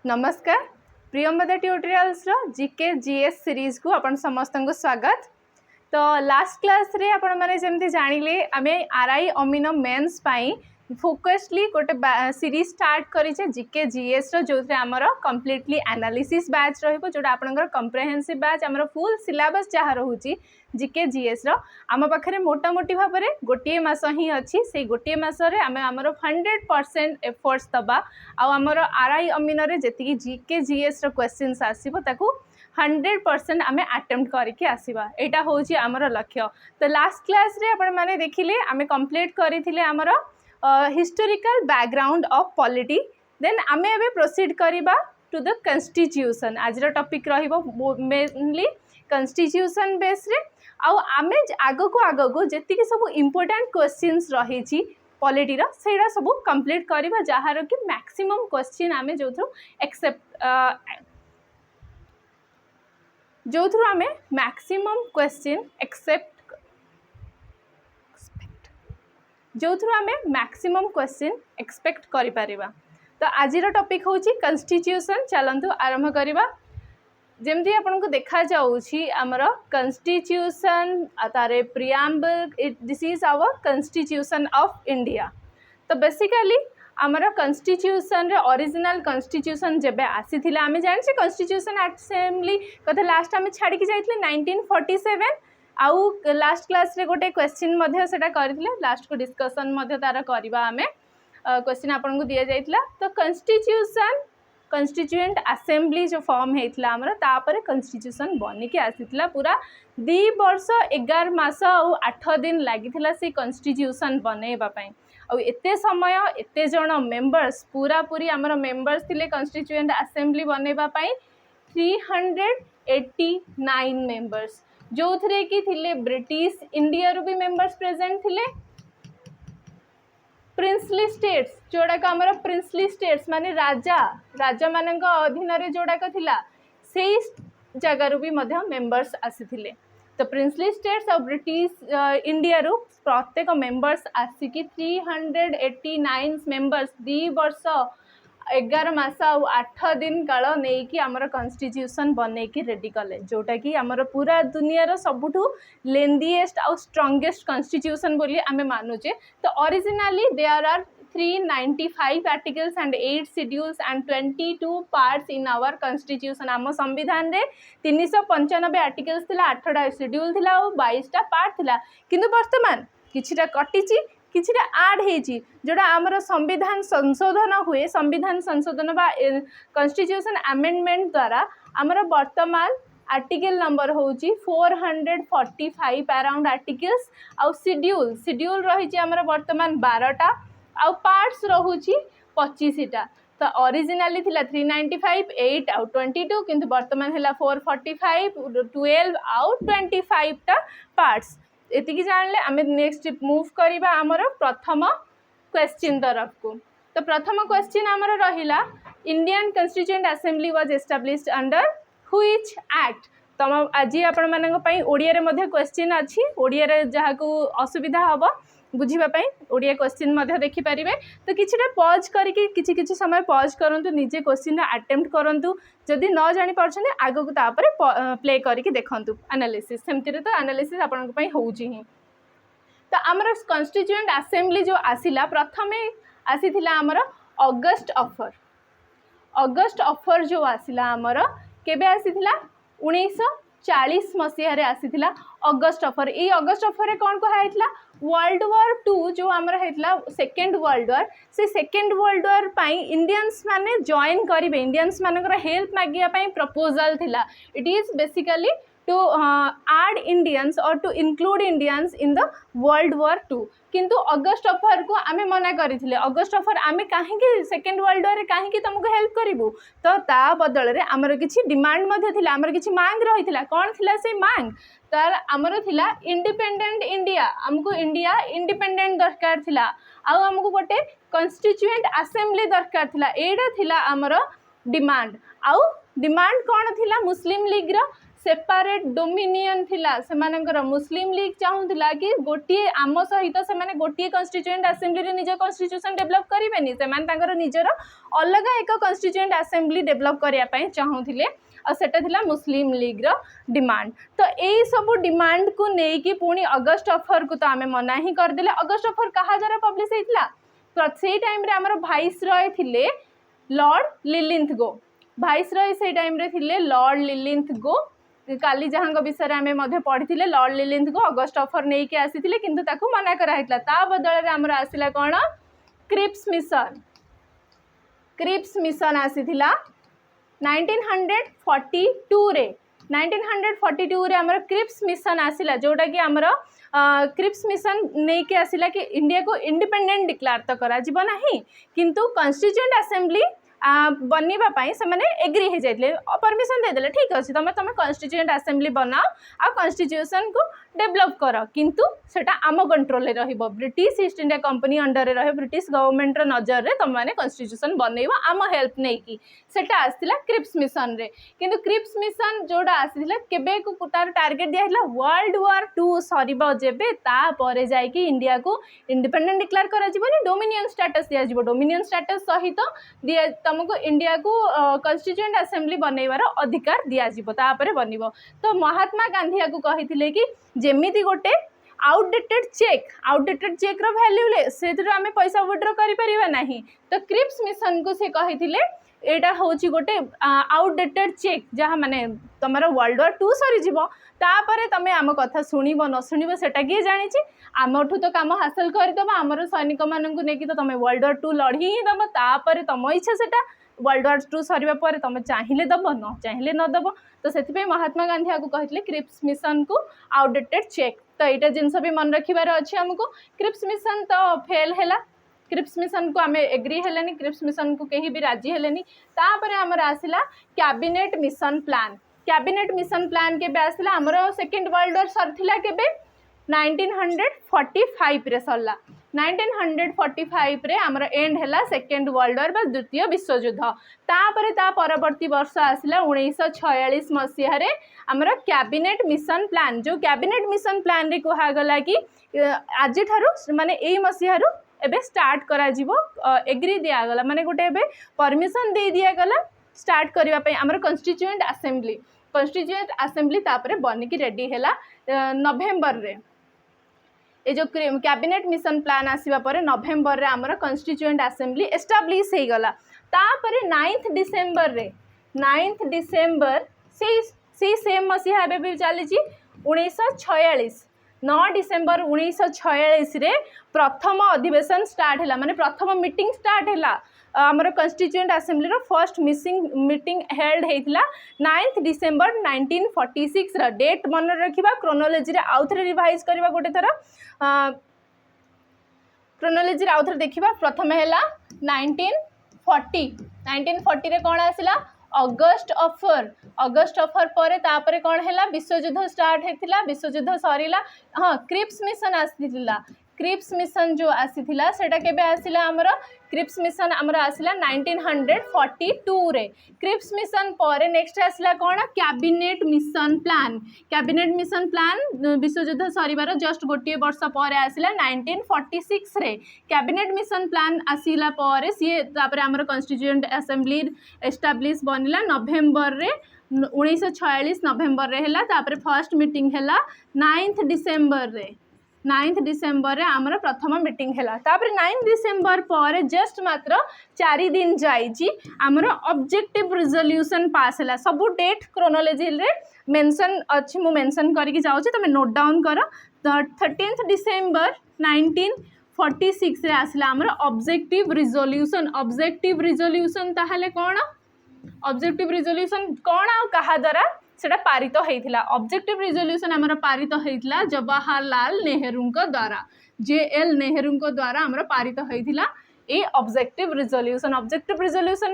नमस्कार प्रियंवदा ट्यूटोरियल्स रो GK GS series को अपन समस्त को स्वागत। तो लास्ट क्लास रे अपन माने जेमती जानिले आमे आरआई अमीनो मेंस पाई फोकसली गोटे सीरीज स्टार्ट करिचे जीके जीएस रो जोथे हमर कंप्लीटली एनालिसिस बैच रहइबो जोटा आपनकर कंप्रिहेंसिव बैच हमर फुल सिलेबस जहा रहउची जीके जीएस रो आम पाखरे मोटा मोटी भाबरे गोटिए मास ही अछि से गोटिए मास रे आमे हमर 100% एफर्ट्स दबा आ हमर आरआई अमीनो रे जेतिकी जीके जीएस रो क्वेश्चंस आसीबो ताकू 100% आमे अटेम्प्ट करके आसीबा एटा होची हमर लक्ष्य। तो लास्ट क्लास रे अपन माने देखिले आमे कंप्लीट करिथिले हमर historical background of polity. Then आमे एबे प्रोसीड करिबा टू द कॉन्स्टिट्यूशन। आज रो टॉपिक रहिबो मेनली कॉन्स्टिट्यूशन बेस रे आ आमे आगो को जेतिकी सब इंपोर्टेंट क्वेश्चंस रहिची पॉलिटी रो सेडा सब कंप्लीट करिबा जहार कि मैक्सिमम क्वेश्चन आमे जोथु एक्सेप्ट जो थ्रू आमे मैक्सिमम क्वेश्चन एक्सेप्ट जो थ्रू आमे मैक्सिमम क्वेश्चन एक्सपेक्ट करि परिबा। तो आज टॉपिक होची कॉन्स्टिट्यूशन। चलंतु आरंभ करिबा। जेमती आपन को देखा जाउची हमर कॉन्स्टिट्यूशन तारे preamble this is our constitution of India. तो बेसिकली आमर कॉन्स्टिट्यूशन रे ओरिजिनल कॉन्स्टिट्यूशन जेबे आसीथिला आमे जानि कॉन्स्टिट्यूशन असेंबली कथा लास्ट आमे छाड़ी के जाइथिले 1947 आउ लास्ट क्लास रे गोटे क्वेश्चन मध्ये सेटा करथिले लास्ट को डिस्कशन मध्ये तारा करबा आमे क्वेश्चन आपन को दिया जाइथिला। तो कॉन्स्टिट्यूशन कॉन्स्टिट्यूएंट असेंबली जो फॉर्म हेतला हमर तापर कॉन्स्टिट्यूशन बनि के आसीथिला पूरा 2 वर्ष 11 मास और 8 दिन लागिथिला से कॉन्स्टिट्यूशन बनेबा पई और एते समय एते जण मेंबर्स पूरा पूरी हमर मेंबर्स थिले कॉन्स्टिट्यूएंट असेंबली बनेबा पई 389 मेंबर्स जो थरे की थिले ब्रिटिश इंडिया रो भी मेंबर्स प्रेजेंट थिले। प्रिंसली स्टेट्स जोड़ा का हमर प्रिंसली स्टेट्स माने राजा राजा मानक अधीन रे जोड़ा का थिला सेही जगह रो भी मध्य मेंबर्स आसीथिले। तो प्रिंसली स्टेट्स और ब्रिटिश इंडिया रो प्रत्येक मेंबर्स आसिकी 389 मेंबर्स 2 वर्ष 11 मास और 8 दिन काल नहीं कि आमर कॉन्स्टिट्यूशन बने की रेडी कले जोटा कि आमर पूरा दुनिया रो सबुठू लेंदीएस्ट और स्ट्रॉन्गेस्ट कॉन्स्टिट्यूशन बोली आमे मानुचे। तो originally there are 395 articles and 8 schedules and 22 parts in our constitution. आम संविधान रे 395 आर्टिकल्स थिला 8टा शेड्यूल थिला और 22टा पार्ट थिला किंतु वर्तमान किछिटा कटिची किछिटा ऐड हेची जोड़ा आमर संविधान संशोधन हुए संविधान संशोधन बा कॉन्स्टिट्यूशन अमेंडमेंट द्वारा आमर वर्तमान आर्टिकल नंबर होची 445 अराउंड आर्टिकल्स आउ शेड्यूल शेड्यूल रही आमर वर्तमान 12टा आउ पार्ट्स रहुची 25टा। तो ओरिजिनली थिला 395 8 आउ 22 किंतु वर्तमान हैला 445 12 आउ 25टा पार्ट्स। एतिकी जानले आमे नेक्स्ट मूव करिबा हमर प्रथम क्वेश्चन तरफ को। तो प्रथम क्वेश्चन हमर रहिला Indian constituent assembly was established under which act. तम आज आपण मानक पई ओडिया रे मध्ये क्वेश्चन अछि ओडिया रे जहा को असुविधा हबो बुझिबा पई ओडिया क्वेश्चन मध्ये देखि परिबे। तो किछटा पॉज करिकि किछि समय पॉज करंतु निजे क्वेश्चन अटेम्प्ट करंतु जदि न जानि परछने आगो को तापरे प्ले करिकि देखंतु एनालिसिस सेमति रे। तो एनालिसिस आपण पई होउची ही। तो हमर कॉन्स्टिट्यूएंट असेंबली जो आसिला प्रथमे आसीथिला हमर अगस्त ऑफर जो आसिला हमर केबे आसीथिला 1940 मसीह रे आसीथिला अगस्त ऑफर। ए अगस्त ऑफर रे कोन को हाइतला वर्ल्ड वॉर 2 जो हमर हेतला सेकंड वर्ल्ड वॉर से सेकंड वर्ल्ड वॉर पाई इंडियंस माने जॉइन करिवे इंडियंस मानकर हेल्प मागिया पाई प्रपोजल थिला। It is basically to add Indians or to include Indians in the World War II किंतु अगस्त ऑफर को आमे मना करिथिले। अगस्त ऑफर आमे काहे कि सेकंड वर्ल्ड वॉर रे काहे कि तुमको हेल्प करिवु तो ता बदल रे हमर किछि डिमांड मध्ये थिला हमर किछि मांग रहिथिला। कोन थिला से मांग तार हमर थिला इंडिपेंडेंट इंडिया हमको इंडिया इंडिपेंडेंट दरकार थिला आ हमको गोटे कॉन्स्टिट्यूएंट असेंबली दरकार थिला। एडा थिला हमर डिमांड आउ डिमांड कोन थिला मुस्लिम लीग रो सेपरेट डोमिनियन थिला सेमानकर मुस्लिम लीग चाहूला कि गोटे आम सहित से गोटे कन्स्टिट्यूएंट आसेम्बली रे निज कन्स्टिट्यूशन डेभलप करेनि से निजर अलग एक कन्स्टिट्यूएंट आसेम्बली डेभलप करने चाहूले और सेटा थिला मुस्लिम लीग रो डिमांड। तो यही सब डिमांड को लेकिन पुणी अगस्ट अफर को तो आम मना ही करदे। अगस्ट अफर कहा द्वारा पब्लिश होता तो से टाइम रे आमर भाइस रॉय थिले लॉर्ड लिलिंथगो। भाइस रॉय से टाइम रे थिले लॉर्ड लिलिंथगो। काली जहाँ विषय आम पढ़ी लॉर्ड लिलिंथगो अगस्ट अफर नहीं कि आसी किंतु ताकू मना कराइला। ता बदल में आमर आसिला कौन क्रिप्स मिशन। क्रिप्स मिशन आसीथिला 1942 रे। 1942 रे आमर क्रिप्स मिशन आसिला जोटा कि आमर क्रिप्स मिशन नहीं कि आसिला कि इंडिया को इंडिपेंडेंट डिक्लेयर तो करा जीव नाही किंतु कॉन्स्टिट्यूएंट असेंबली बनवाई से एग्री हो जाते परमिशन देदेले ठीक अच्छे तुम तुम कॉन्स्टिट्यूएंट असेंबली बनाओ आ कॉन्स्टिट्यूशन को डेवलप कर किंतु सेटा आम कंट्रोल रहिबो। British east India company under रहे ब्रिटिश गवर्नमेंट नजर रे तुम मैंने कॉन्स्टिट्यूशन बनइब आम हेल्प नहीं कि सेटा आसला क्रिप्स मिशन रे। किंतु क्रिप्स मिशन जोड़ा आसीला केबे को तार टार्गेट दिया वर्ल्ड वार 2 सरीबो जेबे तापर जाइकी इंडिया को इंडिपेंडेंट डिक्लेयर करा जिवोनी डोमिनियन स्टेटस दिया जिवो। डोमिनियन स्टेटस सहित दिया तुमको इंडिया को कॉन्स्टिट्यूएंट असेंबली बनइबार अधिकार दिया जिवो तापर बनिबो। तो महात्मा गांधी को कहिथिले कि जेमिति गोटे आउटडेटेड चेक रो वैल्यू से आम पैसा विड्रॉ करि परिबा नाही। तो क्रिप्स मिशन को से कहिथिले एटा होची गोटे आउटडेटेड चेक जहाँ माने तुम वर्ल्ड वार 2 सरी जीव तापर तुम आम कथा शुणव न शुणव सेटा किए जानी आमठू तो काम हासिल करदेव आमर सैनिक मानू नहीं तो तुम वर्ल्ड वार 2 लड़ी ही दब तापर तुम इच्छा से वर्ल्ड वार 2 सरीबा पर तुम चाहिए दब न चाहिए न दब। तो से महात्मा गांधी आपको कहते क्रिप्स मिशन को आउटडेटेड चेक। तो यहाँ जिनस भी मन रखार अच्छे आमको क्रिप्स मिशन तो फेल है। क्रिप्स मिशन को आम एग्री हेलेनी क्रिप्स मिशन को कहीं भी राजी हेलेनी। तापर आमर आसला cabinet mission plan. Cabinet mission plan के आसला आमर सेकेंड वर्ल्ड वार सरथिला केबे 1945 रे सरला। 1945 रे आमर एंड हैला सेकेंड वर्ल्ड वार बा द्वितीय विश्वयुद्ध। तापरे ता परवर्ती वर्ष आसला 1946 मसीह रे आमर कैबिनेट मिशन प्लान। जो कैबिनेट मिशन प्लान रे कहागला कि आज ठारू माने एई मसीह रू एबे स्टार्ट करा जीवो एग्री दिया गला माने गोटे एबे परमिशन दे दिया गला स्टार्ट करबा पई आमर कॉन्स्टिट्यूएंट असेंबली तापरे बनिकी रेडी हैला नवेम्बर रे। ए जो कैबिनेट मिशन प्लान आसीबा परे नवेम्बर रे आमर कॉन्स्टिट्यूएंट असेंबली एस्टाब्लिश हो गला। तापरे 9 डिसेम्बर से सेम मसीहा एबे भी चली 1946 9 डिसेम्बर 1946 रे प्रथम अधिवेशन स्टार्ट है माने प्रथम मीटिंग स्टार्ट है आमर constituent assembly row first meeting held होता 9 डिसेम्बर 1946 रा डेट मन रखा क्रोनोलॉजी रे आउ थे रिवाइज करबा गोटे थर क्रोनोलॉजी रे आउ थे देखा प्रथम है 1940 रे कौन आसला अगस्ट अफर पर तापरे कौन है विश्वयुद्ध स्टार्ट होता विश्वयुद्ध सरीला। हाँ क्रिप्स मिशन आसीला क्रिप्स मिशन जो आसीला सेटा केबे आसीला आमर क्रिप्स मिशन आमर आसीला 1942 रे। क्रिप्स मिशन पर नेक्स्ट आसीला कौन कैबिनेट मिशन प्लान विश्वयुद्ध सरीबार जस्ट गोटे वर्ष पर आसीला 1946 रे। कैबिनेट मिशन प्लान आसीला पर सी तापर आमर कॉन्स्टिट्यूएंट असेंबली एस्टाब्लिश बनिला नवेम्बर रे 1946 नवेम्बर रे हैला। तापर फर्स्ट मीटिंग हैला 9 डिसेम्बर रे आमर प्रथम मीटिंग हैला। तापर 9 डिसेम्बर पर जस्ट मात्र 4 दिन जाइछि आमर ऑब्जेक्टिव रिजोल्यूशन पास हैला। सब डेट क्रोनोलॉजी रे मेंशन अछि मु मेंशन करके जाउछि तमे नोट डाउन कर। 13 डिसेम्बर 1946 रे आसला आमर ऑब्जेक्टिव रिजोल्यूशन ताहले कोन ऑब्जेक्टिव रिजोल्यूशन कोन आ कहा द्वारा सेटा पारित होइथिला। ऑब्जेक्टिव रिजोल्यूशन आमर पारित होइथिला जवाहरलाल नेहरू द्वारा JL नेहरू द्वारा आमर पारित होइथिला ए ऑब्जेक्टिव रिजोल्यूशन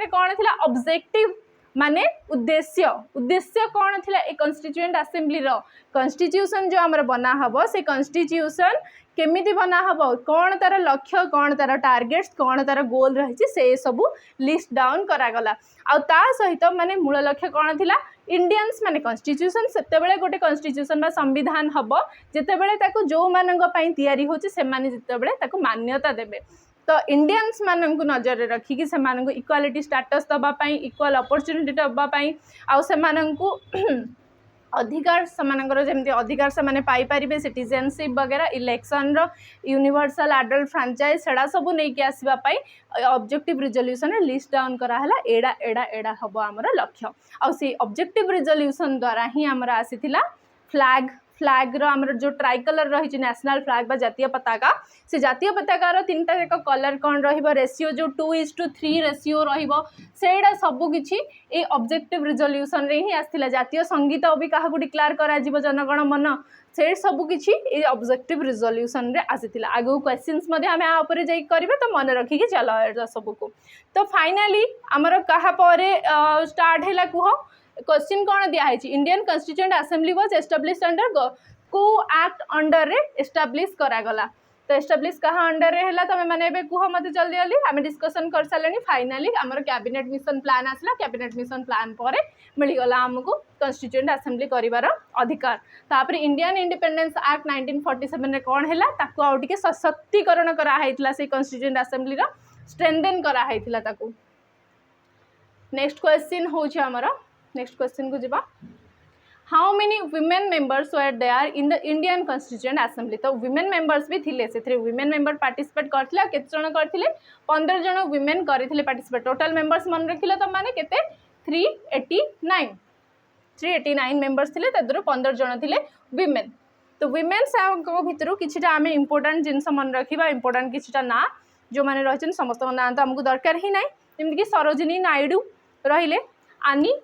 रे कोन थिला ऑब्जेक्टिव माने उद्देश्य कौन थिला ए कॉन्स्टिट्यूएंट असेंबली रो कॉन्स्टिट्यूशन जो आमर बना हबो से कॉन्स्टिट्यूशन केमिति बना हबो कौन तार लक्ष्य कौन तार टार्गेट्स कौन तार गोल रही से सबू लिस्ट डाउन करागला आ ता सहित माने मूल लक्ष्य कौन थिला इंडियंस माने कॉन्स्टिट्यूशन सेतेबेले गोटे कॉन्स्टिट्यूशन बा संविधान हबो जेतेबेले ताको जो मानंग पई तयारी होची से माने जेतेबेले ताको मान्यता देबे तो इंडियंस मानन को नजर रे रखी कि से मानन को इक्वालिटी स्टेटस दबा पई इक्वल अपॉर्चुनिटी दबा पई आ से मानन को अधिकार सेमानकर जमी अधिकार से माने पाई परिबे सिटीजनशिप वगैरह इलेक्शन रो यूनिवर्सल एडल्ट फ्रांचाइज सेडा सब नहीं कि आसीबा पई ऑब्जेक्टिव रिजोल्यूशन रे लिस्ट डाउन करा हला एडा एडा एडा हबो हमर लक्ष्य आ से ऑब्जेक्टिव रिजोल्यूशन द्वारा ही हमर आसीथिला फ्लैग रो हमर जो ट्राई कलर रही नेशनल फ्लैग बा जातीय पताका से जातीय पताका रो तीनटा एक कलर कौन रहिबो रेशियो जो 2:3 रेशियो रहिबो सेडा सब किछि ए ऑब्जेक्टिव रिजोल्यूशन रे ही आस्थिला जातीय संगीत भी काहाकू डिक्लेयर करा जीव जनगण मन से सब किछि ए ऑब्जेक्टिव रिजोल्यूशन रे आसीथिला आगो क्वेश्चंस मध्ये हमें आ ऊपर जाई करबे तो मन रखी कि चलो ए सब को तो फाइनली हमर कहा परे स्टार्ट हैला कुह क्वेश्चन कौन दिया है Indian constituent assembly was established under को एक्ट अंडर रे एस्टाब्लिश करागला तो एस्टाब्लिश कहाँ अंडर रे हैला तो मैंने एबे कुह मते जल्दी जल्दी आम डिस्कसन कर सारे फाइनाली आमर कैबिनेट मिशन प्लान आसला कैबिनेट मिशन प्लान पर मिलगला आमको कॉन्स्टिट्यूएंट असेंबली करिवार अधिकार तापर इंडियन इंडिपेंडेंस एक्ट 1947 रे कौन हैला ताको आउ टिके सशक्तिकरण करा हैतला से कॉन्स्टिट्यूएंट असेंबली रो स्ट्रेंथन करा हैतला ताको नेक्स्ट क्वेश्चन होछ हमर नेक्स्ट क्वेश्चन को जीवा how many women members were there in the Indian constituent assembly तो वुमेन मेंबर्स भी थिले से वुमेन मेंबर पार्टिसिपेट करथिले केते जण करथिले 15 जण वुमेन करथिले पार्टिसिपेट टोटल मेंबर्स मन रखिले तो माने केते 389 मेंबर्स थिले तदरो 15 जण थिले वुमेन तो वुमेन को भितरु किछिटा आमे इंपोर्टेंट जिंस मन रखिबा इंपोर्टेंट किछिटा ना जो माने रहछन समस्त ना तो हमकु दरकार ही नाही जेमि कि सरोजिनी नायडू रहिले आनी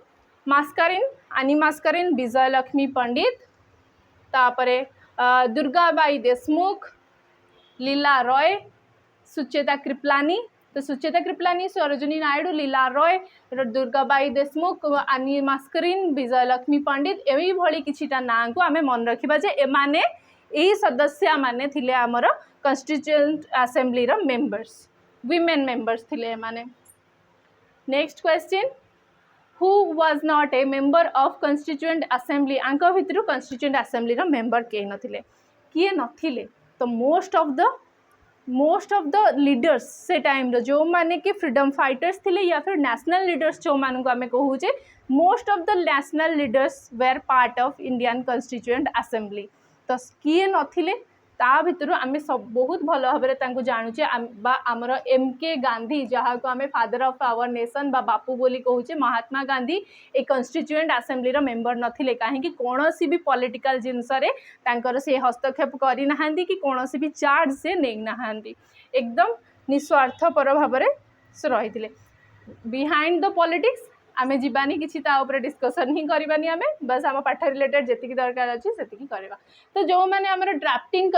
मास्करिन विजयलक्ष्मी पंडित तापरे दुर्गाबाई देशमुख लीला रॉय सुचेता कृपलानी तो सुचेता कृपलानी सरोजिनी नायडू लीला रॉय दुर्गाबाई देशमुख आनी मास्करिन विजयलक्ष्मी पंडित एवं भली किछिटा ना को आमे मन रखिबा जे एमाने एही सदस्य माने थिले हमर कॉन्स्टिट्यूएंट असेंबली रो मेंबर्स वुमेन मेंबर्स थिले माने next question who was not a member of constituent assembly आंक भितर constituent assembly रो member के नथिले किए नथिले तो मोस्ट ऑफ द लीडर्स से टाइम रो जो माने कि फ्रीडम फाइटर्स थिले या फिर नेशनल लीडर्स जो मान को आमे कहू जे most of the national leaders were part of Indian constituent assembly तो किए नथिले ता भितर आम सब बहुत भल भाव जानूचे आमर MK गांधी जहाँ को आम फादर ऑफ आवर नेशन बा बापू बोली कहूचे महात्मा गांधी ए कॉन्स्टिट्यूएंट असेंबली रो मेंबर नथिले कहीं कौन सी भी पॉलिटिकल जिनस से हस्तक्षेप करना कि कौन सी भी चार्ज से नहीं ना एकदम निस्वार्थपर भाव से रही बिहाइंड द पॉलिटिक्स आमे जीवानी किसी डिस्कसन ही करवानी आमे बस आम पाठ रिलेटेड जी दरकार अच्छे से करवा तो जो मैंने आम ड्राफ्टिंग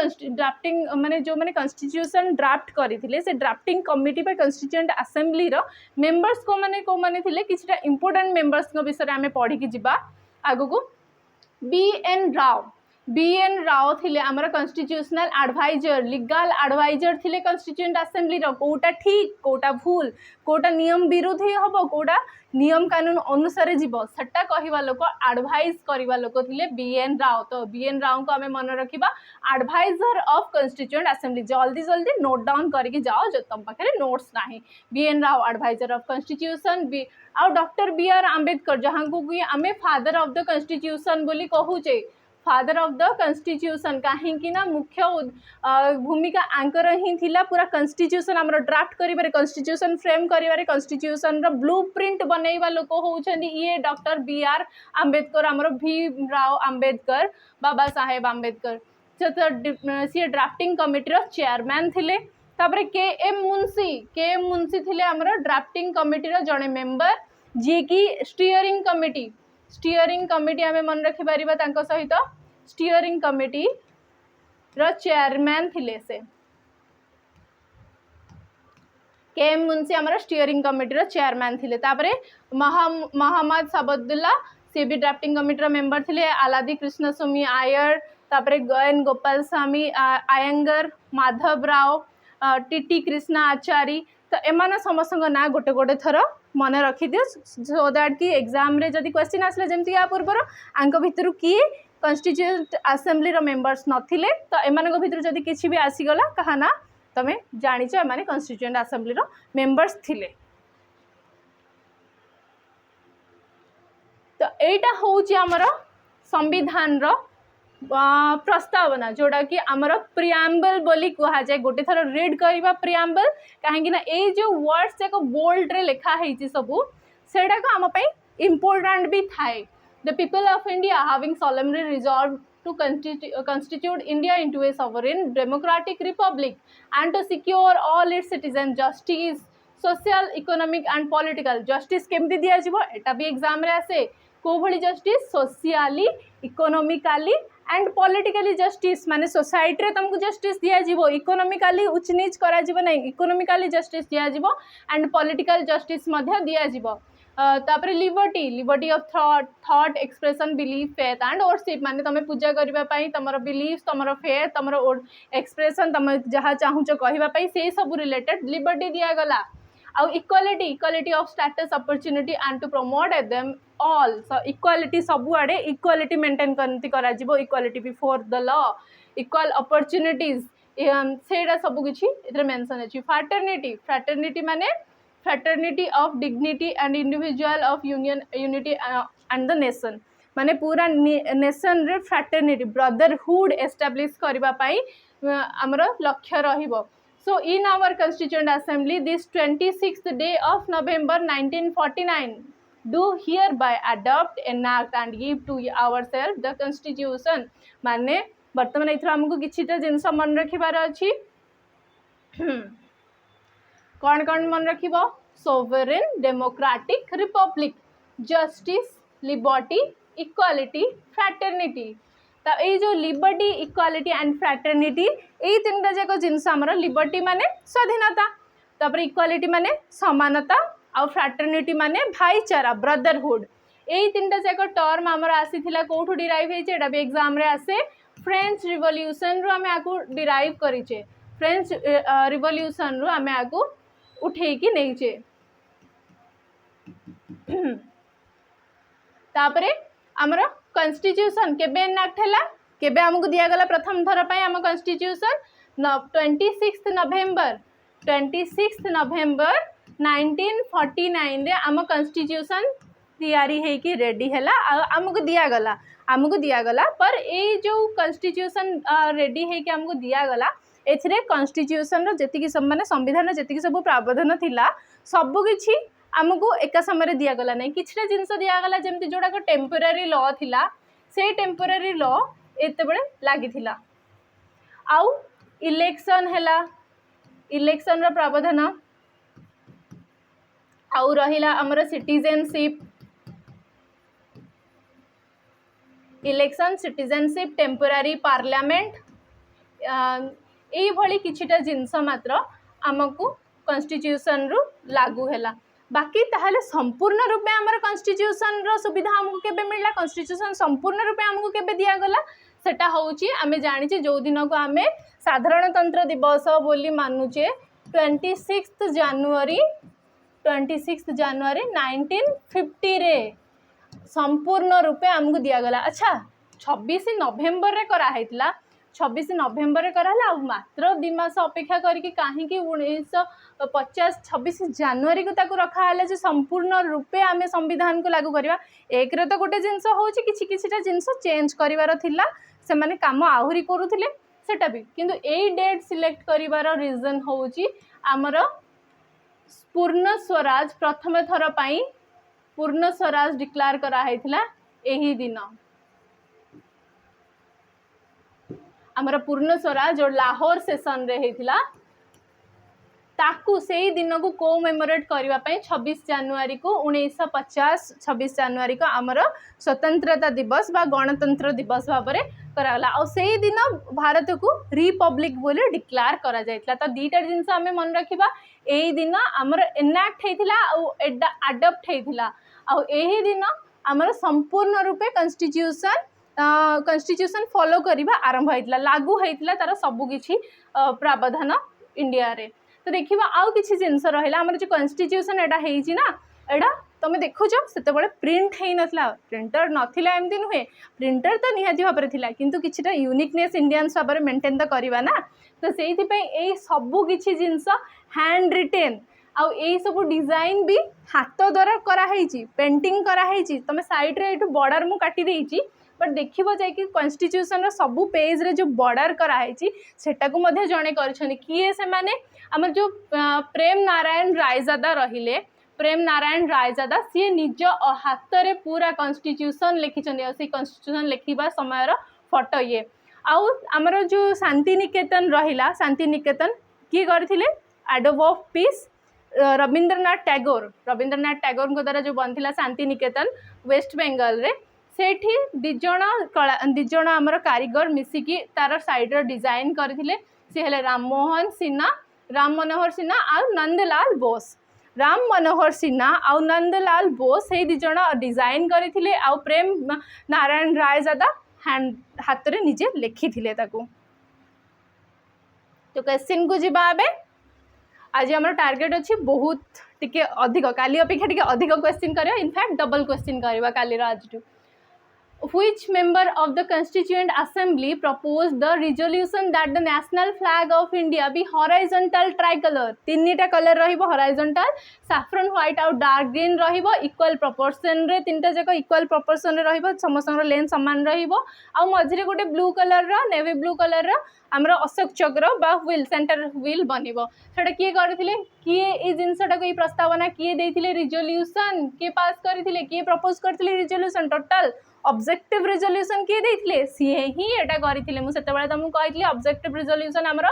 माने जो मैंने कॉन्स्टिट्यूशन ड्राफ्ट करते से ड्राफ्टिंग कमिटी पे कॉन्स्टिट्यूएंट असेंबली रो मेंबर्स को मैंने थे किसी इंपोर्टेंट मेंबर्स विषय में पढ़ी जा आगु को BN राव थिले आमर कॉन्स्टिट्यूशनल एडवाइजर लीगल एडवाइजर थिले कॉन्स्टिट्यूएंट असेंबली रो कोटा ठीक कोटा भूल कोटा नियम विरोधी हबो कोटा नियम कानून अनुसार जीव सेटा कहवा लोक एडवाइज करवा लोक थिले BN राव तो BN राव को आमे मन रखिबा एडवाइजर ऑफ कॉन्स्टिट्यूएंट असेंबली जल्दी जल्दी नोट डाउन करके जाओ जो तुम पाखे नोट्स नाही BN Rao adviser of constitution आ डॉक्टर BR आंबेडकर जहाँ को आमे फादर ऑफ द कॉन्स्टिट्यूशन बोली कहूचे फादर ऑफ द कॉन्स्टिट्यूशन कहीं ना मुख्य भूमिका आंकर ही थिला पूरा कॉन्स्टिट्यूशन आमर ड्राफ्ट करिबारे कॉन्स्टिट्यूशन फ्रेम करिबारे कॉन्स्टिट्यूशन रो ब्लूप्रिंट बनैबा लोक होउछन्दी ये डॉक्टर BR आंबेडकर आमर भीम राव आंबेडकर बाबा साहेब आंबेडकर सी ड्राफ्टिंग कमिटी रो चेयरमैन थिले तापरे KM मुंशी थिले आमर ड्राफ्टिंग कमिटी रो जणे मेंबर जे कि स्टीयरिंग कमिटी आमे मन रखि परिबा तांको सहित स्टीयरिंग कमिटी रो चेयरमैन थिले से KM मुंशी आमर स्टीयरिंग कमिटी रो चेयरमैन थिले तापरे मोहम्मद सबदुल्ला से भी ड्राफ्टिंग कमिटी रो मेंबर थिले आलादी कृष्ण स्वामी आयर तापरे गयन गोपाल स्वामी आयंगर माधव राव टीटी कृष्णा आचारी तो एमान समस्त ना गोटे गोटे थर मन रखी दियो सो दैट कि एग्जाम रे जदि क्वेश्चन आसले जमती या पूर्वर आंक भितर किए कन्स्टिट्यूएंट असेंबली रो मेंबर्स नथिले तो एमान भितर जदि किछि भी आसीगला कहा ना तमे जानिछ एमाने कन्स्टिट्यूएंट असेंबली रो मेंबर्स थिले। तो एटा होउची हमर संविधान रो प्रस्तावना जोड़ा कि आमर प्रियाम्बल बोली कहा जाए गोटे थर रीड करवा प्रियाम्बल कहीं ए जो वर्ड्स जाक बोल्ड रे लिखा है सबू सेटा को आम इम्पोर्टेंट भी थाए। The people of India having solemnly resolved to constitute India into a sovereign democratic republic and to secure all its citizens justice social economic and political justice केमती दिया जीवो एटा भी एग्जाम रे आसे को भली justice socially economically and politically justice माने society रे तुमको जस्टिस दिया जीवो इकोनॉमिकली उच्च नीच करा जीवो नै इकोनॉमिकली जस्टिस दिया जीवो एंड पॉलिटिकल जस्टिस मध्य दिया जीवो। तापरे liberty of thought expression belief faith and worship माने तमे पूजा करबा पई तमरो बिलीफ तमरो फेथ तमरो एक्सप्रेशन तमे जहा चाहुचो कहबा पई से सब रिलेटेड लिबर्टी दिया गला। आउ equality of status opportunity and to promote them all so equality सब आड़े इक्वालिटी मेंटेन करती करा जीवो equality before the law equal opportunities सेटा सब किछि इधर मेंशन अछि। फ्रैटर्निटी माने fraternity of dignity and individual of unity and the nation माने पूरा नेशन रे फ्रैटर्निटी ब्रदरहुड एस्टैब्लिश करबा पई हमर लक्ष्य रहिबो। So in our Constituent Assembly this 26th day of November 1949 do hereby adopt enact and give to ourselves the Constitution माने वर्तमान इथर हमको किछिटा जिनस मन रखिबार अछि कौन कौन मन रखिबो sovereign democratic republic justice liberty equality fraternity तो ये जो लिबर्टी इक्वालिटी एंड फ्रैटर्निटी ये तीन जाक जिनस आमर लिबर्टी माने स्वाधीनता तापर इक्वालिटी माने समानता आउ फ्रैटर्निटी माने भाईचारा ब्रदरहुड ये तीन जाक टर्म आमर आसीथिला कोठु डिराइव होइचे एटा भी एग्जाम रे आसे फ्रेंच रिवॉल्यूशन रु आमे आकु डिराइव करिचे फ्रेंच रिवॉल्यूशन रु आमे आकु उठेई कि नैचे। तापरे आमर कॉन्स्टिट्यूशन केबे एनाक्ट हैला केबे हमको दिया गला प्रथम थर पय हम कॉन्स्टिट्यूशन 26 नवेम्बर 1949 रे हम कॉन्स्टिट्यूशन तैयारी है कि रेडी हैला हमको दिया गला पर ए जो कॉन्स्टिट्यूशन रेडी है कि हमको दिया गला एथिरे कॉन्स्टिट्यूशन रो जेतिकी सब माने संविधान रो जेतिकी सब प्रावधान थिला सब किछि आमको एका समय दिया गला नहीं किछटा जिनस दिया गला जेमति जोड़ा को टेम्पररी लॉ थिला से टेम्पररी लॉ एते बळे लागि थिला। आउ इलेक्शन हैला इलेक्शन रो प्रावधान आउ रहिला हमर citizenship election citizenship temporary parliament ए भली किछटा जिनस मात्र आमको कॉन्स्टिट्यूशन रु लागू हैला। बाकी ताहले संपूर्ण रूपे आमर कॉन्स्टिट्यूशन रो सुविधा हमको केबे मिलला कॉन्स्टिट्यूशन संपूर्ण रूपे हमको केबे दिया गला सेटा होउची आमे जानिचे जो दिन को आमे साधारणतंत्र दिवस बोली मानुचे 26 जनवरी 1950 रे संपूर्ण रूपे हमको दिया गला। अच्छा 26 नवेम्बर रे करा हैतला 26 नवेम्बर कराला मात्र 2 मास अपेक्षा करके कहीं 1950 26 जनवरी को ताकू रखा है जे संपूर्ण रूपे आमे संविधान को लागू करवा एक रे तो गोटे जिनस होची किछि किछिटा जिनस चेंज करिवार थिला से माने काम आहुरी करूथिले सेटा भी किंतु ए डेट सिलेक्ट करिवार रीजन होची हमर पूर्ण स्वराज प्रथम थर पई पूर्ण स्वराज डिक्लेयर करा हैथिला एही दिन आमर पूर्ण स्वराज जो लाहौर सेशन रे हेतिला ताकू से दिन को कोमेमोरेट करबा पई 26 जनवरी को 1950 26 जनवरी को आमर स्वतंत्रता दिवस बा गणतंत्र दिवस भाबरे कराला और से दिन भारत को रिपब्लिक बोले डिक्लेयर करा जायतला। तो दीटा जिनस आमे मन रखिबा एही दिन आमर एनाक्ट हेतिला और अडॉप्ट हेतिला और एही दिन आमर संपूर्ण रूपे कॉन्स्टिट्यूशन कन्स्टिट्यूशन फॉलो करवा आरंभ होइतला लागू होइतला तार सब किछि प्रावधान इंडिया रे। तो देखिबा आउ किछि जिंस रहिला हमर जे कन्स्टिट्यूशन एटा हेइछि ना एटा तुम देखुच से प्रिंट है नथला प्रिंटर नथिला एमती नुहे प्रिंटर तो निहाती भाव थिला किंतु किछिटा यूनिकनेस इंडियंस भाव मेंटेन तो करवा ना। तो सेइथि पई एई सबु किछि जिंस हैंड रिटेन आउ एई सबु डिजाइन भी हाथ द्वारा करा हेइछि पेंटिंग करा हेइछि। तमे साइड रे एटु बॉर्डर मु काटी देइछि बट देखिबो जाय कि कॉन्स्टिट्यूशन रो सबु पेज रे जो बॉर्डर करा हेइछि सेटा को मध्ये जणे करछनी किए से माने हमर जो प्रेम नारायण रायजादा रहिले प्रेम नारायण रायजादा सी निज हाथ रे पूरा कॉन्स्टिट्यूशन लिखिछन से कॉन्स्टिट्यूशन लिखिबा समय फोटो ये आउ हमर जो शांति निकेतन रहिला शांति निकेतन की करथिले adobe of peace Rabindranath Tagore को द्वारा जो बनथिला शांति निकेतन वेस्ट बेंगल रे सेठी दिजण आमर कारीगर मिसिकी तार साइड रो डिजाइन करथिले से हेले राम मनोहर सिन्हा आ नंदलाल बोस राम मनोहर सिन्हा आउ नंदलाल बोस से दिजण डिजाइन करथिले आउ प्रेम नारायण रायजादा हाथ रे निजे लिखिथिले ताकू। तो क्वेश्चन को जिबा आबे आज हमर टार्गेट अछि बहुत टिके अधिक काली अपेक्षा टिके अधिक क्वेश्चन करियो इनफैक्ट डबल क्वेश्चन करबा काली रो आज Which member of the Constituent Assembly proposed the resolution that the national flag of India be horizontal tricolor? तीनटा कलर रहिबो horizontal saffron white और dark green रहिबो equal proportion रे तीनटा जक equal proportion रे रहिबो समस्त लेंथ समान रहिबो आ मझिरे गोटे ब्लू कलर रो नेवी ब्लू कलर रो हमरो अशोक चक्र बा व्हील सेंटर व्हील बनिबो सेटा किए करथिले किए ए जिंसटा को ई प्रस्तावना किए देथिले रिजोल्यूशन के पास करथिले किए प्रपोज करथिले रिजोल्यूशन टोटल ऑब्जेक्टिव रिजोल्यूशन किए देथिले सीए ही एटा करथिले मु सेते बेला तुमको कहितली ऑब्जेक्टिव रिजोल्यूशन हमरो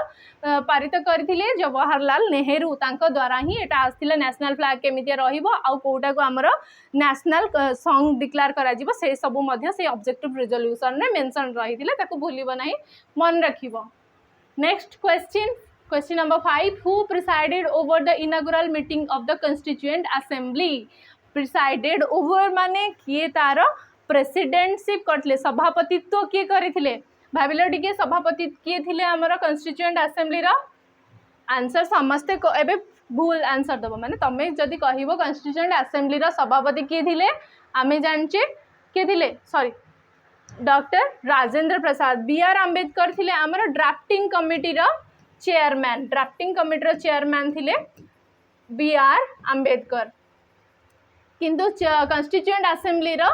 पारित करथिले जवाहरलाल नेहरू तांको द्वारा ही एटा आस्थिले नेशनल फ्लैग केमितिया रहिबो आ कोटा को हमरो नेशनल सॉन्ग डिक्लेयर करा जिवो से सब मध्ये से ऑब्जेक्टिव रिजोल्यूशन रे मेंशन रहिथिले ताको भूलिबो नाही मन रखिबो। Next question number 5 who presided over the inaugural meeting of the constituent assembly presided over माने किए तार प्रेसिडेंटशिप करथिले सभापतित्व किए करथिले भाबिलो टिके सभापति किए थिले हमर कॉन्स्टिट्यूएंट असेंबली रा आंसर समस्ते एबे भूल आंसर दबो माने तमे जदी कहिबो कॉन्स्टिट्यूएंट असेंबली रा सभापति किए थिले आमे जानचे किए थिले sorry doctor Rajendra Prasad B R Ambedkar थिले हमर ड्राफ्टिंग कमिटी रा चेयरमैन थिले बी आर आंबेडकर किंतु कॉन्स्टिट्यूएंट असेंबली रा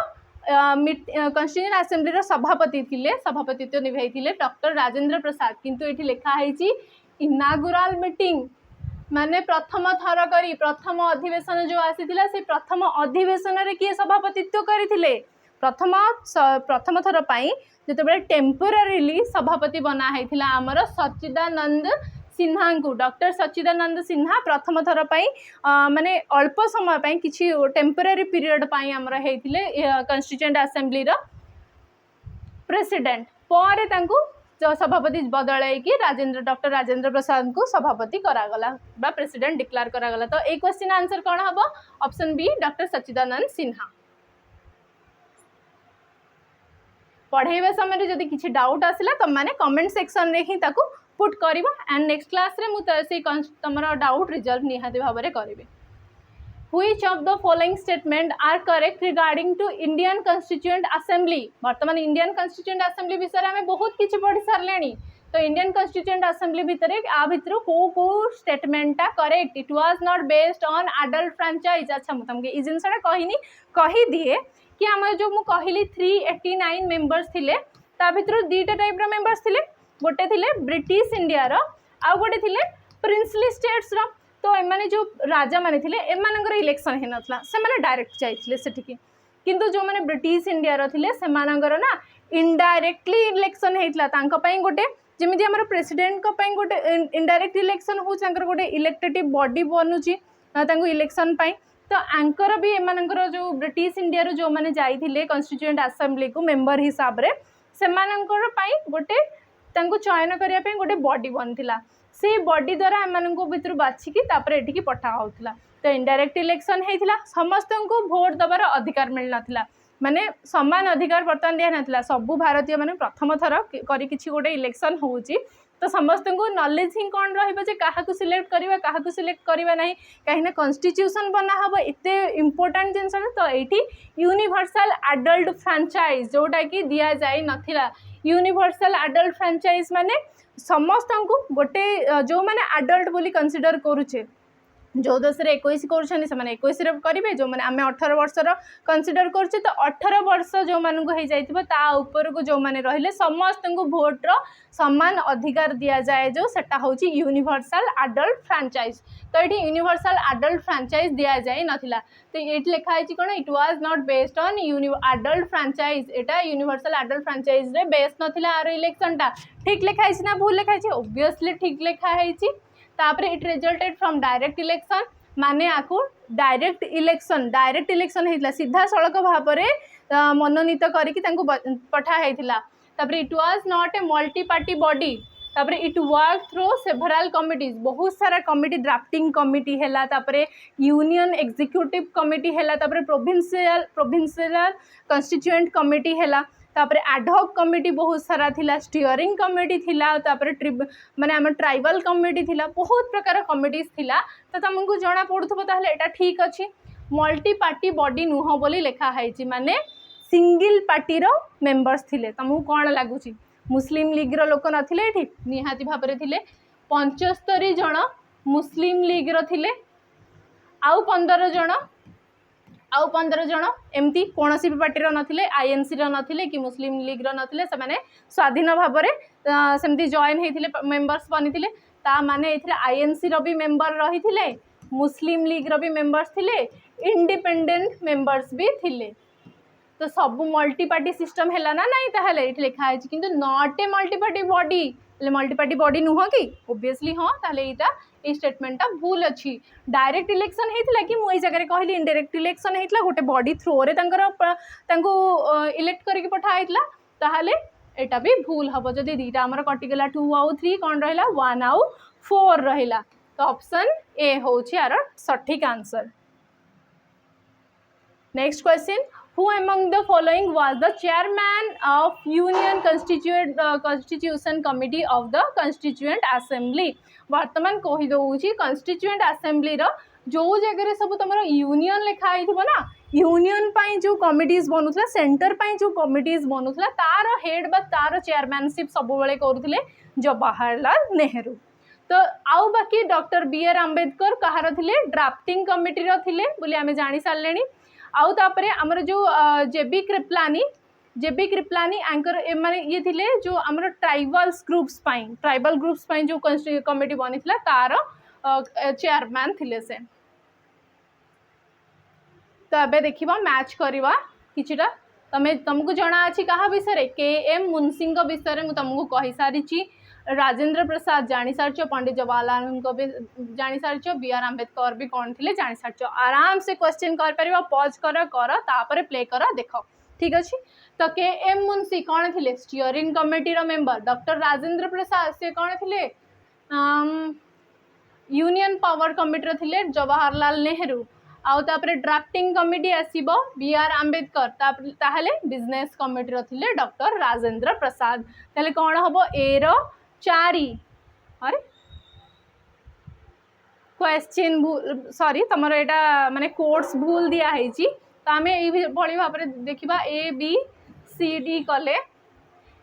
कॉन्स्टिट्यूएंट असेंबली रो सभापति थिले सभापतित्व निभाई थिले डॉक्टर राजेंद्र प्रसाद किंतु एठी लिखा हेची इनागुरल मीटिंग माने प्रथम थर करी प्रथम अधिवेशन जो आसीथिला से प्रथम अधिवेशन रे किए सभापतित्व करिथिले प्रथम थर पई जेतेबेले टेम्पोरारीली सभापति बना हेथिला हमर सच्चिदानंद सिन्हा को डॉक्टर सच्चिदानंद सिन्हा प्रथम थर पई माने अल्प समय पई किछि टेम्पोरारी पीरियड पई हमर हेथिले कॉन्स्टिट्यूएंट असेंबली रो प्रेसिडेंट पर तांको जो सभापति बदलाई कि डॉक्टर राजेंद्र प्रसाद को सभापति करागला बा प्रेसिडेंट डिक्लेयर करागला। तो ए क्वेश्चन आंसर कोन हबो ऑप्शन बी डॉक्टर सच्चिदानंद सिन्हा। पढ़ाइबा समय जदि किछि डाउट आसिला त माने कमेंट सेक्शन रे ही ताको पुट करिवो एंड नेक्स्ट क्लास रे मु से तमरा डाउट रिजल्व निहाती भाबरे करिवे। Which of the following statement are correct regarding to Indian Constituent Assembly? वर्तमान इंडियन कॉन्स्टिट्यूएंट असेंबली विषय रे हमें बहुत किछि पढ़ी सारलेनी तो इंडियन कॉन्स्टिट्यूएंट असेंबली भितरे आ भितरो को स्टेटमेंटा correct it was not based on adult franchise. अच्छा मु तमके ई जिंसटा कहि दिए कि हम जो मु कहली 389 मेंबर्स थिले ता भितरो दीटा टाइप रो मेंबर्स थिले गोटे थिले ब्रिटिश इंडिया रो आ गोटे थिले प्रिंसली स्टेट्स रो। तो एमाने जो राजा माने थिले एमानकर इलेक्शन हे नथला से माने डायरेक्ट जाइथिले सेठिकी किंतु जो माने ब्रिटिश इंडिया रो थिले से मानकर ना इनडायरेक्टली इलेक्शन हेतला तांका पई गोटे जेमिति हमर प्रेसिडेंट को पई गोटे इनडायरेक्ट इलेक्शन हो तांकर गोटे इलेक्टेटिव बॉडी बनुची तांको इलेक्शन पई तो आंकर भी एमानकर जो ब्रिटिश इंडिया रो जो माने जाइथिले कॉन्स्टिट्यूएंट असेंबली को मेंबर हिसाब रे से मानकर पई गोटे तांको चयन करिया पई गोटे बॉडी बनथिला से बॉडी द्वारा एमाननको भितर बाछिकी तापरे एठिकी पठा होउतला तो इनडायरेक्ट इलेक्शन हेइथिला समस्त को वोट दबार अधिकार मिल नथिला माने समान अधिकार बर्तमान दिया नाथिला सबु भारतीय माने प्रथम थर करी किछि गोटे इलेक्शन होउची तो समस्त को नॉलेज ही कौन रहिबो जे काहाकू सिलेक्ट करबा काहाकू सिलेक्ट करबा नाही काहे ना कॉन्स्टिट्यूशन बना हबो एते इंपोर्टेंट जिंस तो एठी यूनिवर्सल एडल्ट फ्रैंचाइज जोटा कि दिया जाय नथिला यूनिवर्सल एडल्ट फ्रैंचाइज माने समस्त को गोटे जो माने एडल्ट बोली कंसीडर करूचे जो देश में 21 कर 21 करेंगे जो मैंने आम 18 वर्षर कंसीडर करुचे तो 18 वर्ष जो मान ऊपर को जो मैंने रहिले समस्त को भोटर समान अधिकार दि जाए जो सेटा हूँ यूनिवर्सल एडल्ट फ्रैंचाइज तो ये यूनिवर्सल एडल्ट फ्रैंचाइज दि जाए नाथिला तो ये लिखाई कौन it was not based on adult franchise Etah universal adult franchise रे बेस्ड नथिला आर इलेक्शन टा ठीक लिखाई ना भूल लिखाई ओब्वियसली ठीक लिखाई तापरे it resulted from direct election माने आकु डायरेक्ट इलेक्शन हेतला सीधा सड़क भाव में मनोनीत करके पठा हेतला तापरे it was not a multi party body तापरे it work through several committees बहुत सारा कमिटी ड्राफ्टिंग कमिटी हैला तापरे यूनियन एग्जीक्यूटिव कमिटी हैला तापरे प्रोविंशियल कॉन्स्टिट्यूएंट कमिटी हैला तापरे एडहॉक कमिटी बहुत सारा थिला स्टीयरिंग कमिटी थिला तापरे माने आम ट्राइबल कमिटी थिला बहुत प्रकार कमिटीज थिला तो तुमको जना पड़ुथबो ताहले एटा ठीक अछि मल्टी पार्टी बॉडी नुह बोली लिखा है माने सिंगल पार्टी रो मेंबर्स थिले तुमको कौन लगुच मुस्लिम लीग रो लोक नथिले एठी निहाती भाबरे थिले 75 जन मुस्लिम लीग रो थिले आउ 15 जन एमती कौन भी पार्टी नथिले आईएनसी नथिले कि मुस्लिम लीग नथिले से माने स्वाधीन भाव में सेमती जॉइन होइथिले मेंबर्स बनिथिले ता माने एथिले आईएनसी रो भी मेंबर रहिथिले मुस्लिम लीग रो भी मेंबर्स थिले इंडिपेंडेंट मेंबर्स भी थिले तो सब मल्टी पार्टी सिस्टम है ना नहीं ताहले ये लिखा है किंतु not a multi party body multi party body नुह कि ओब्वियसली हाँ ताहले एटा ए स्टेटमेंटा भूल अच्छी डायरेक्ट इलेक्शन होता कि मुझे जगह कहली इनडायरेक्ट इलेक्शन होता गोटे बॉडी थ्रो रे इलेक्ट करके पठाइला ताहले एटा भी भूल हम जदि दीटा आमर कटिगला 2 आउ 3 कौन रहा 1 आउ 4 रहा तो ऑप्शन ए हूँ यार सठिक answer. Next question Who among the following was the chairman of Union Constitution Committee of the Constituent Assembly? वर्तमान कही दौची Constituent Assembly रो जो जगह सब तुम यूनियन लिखाई थो ना यूनियन पाई जो कमिटीज बनूला सेंटर पाई जो कमिटीज बनूला तार हेड बा तार चेयरमैनशिप सब बेले करुले जवाहरलाल नेहरू। तो आउ बाकी डॉक्टर बी.आर. आंबेडकर कहार थिले ड्राफ्टिंग कमिटी रो थिले बोली आमे जानि सारलेनी आउ तापरे हमर जो जेबी कृपलानी एंकर माने ये थिले जो हमर ट्राइबल ग्रुप्स पाई जो कमिटी बनिथिला तार चेयरमैन थिले से। तो अबे देखिबा मैच करवा किछिटा तुमको जना अछि कहा विषय के एम मुंशी विषय में तुमको कहि सारी राजेंद्र प्रसाद जानी सार्च पंडित जवाहरलाल को भी जानी सार्च बी.आर. आंबेडकर भी कौन थे जानी सार्च आराम से क्वेश्चन कर पार पॉज कर तापर प्ले कर देख ठीक अच्छे। तो के एम मुंशी कौन थे स्टीयरिंग कमिटी रो मेंबर डॉक्टर राजेंद्र प्रसाद से कौन थे यूनियन पावर कमिटी थे जवाहरलाल नेहरू आउ तापरे ड्राफ्टिंग कमिटी आसीबो बी.आर. आंबेडकर ताहले बिजनेस कमिटी थे डॉक्टर राजेंद्र प्रसाद ताहले कौन हम ए रो 4 अरे क्वेश्चन भूल सॉरी तुम यहाँ माने कोर्स भूल दिया है तो आम ये भाव में देखा ए बी सी डी कले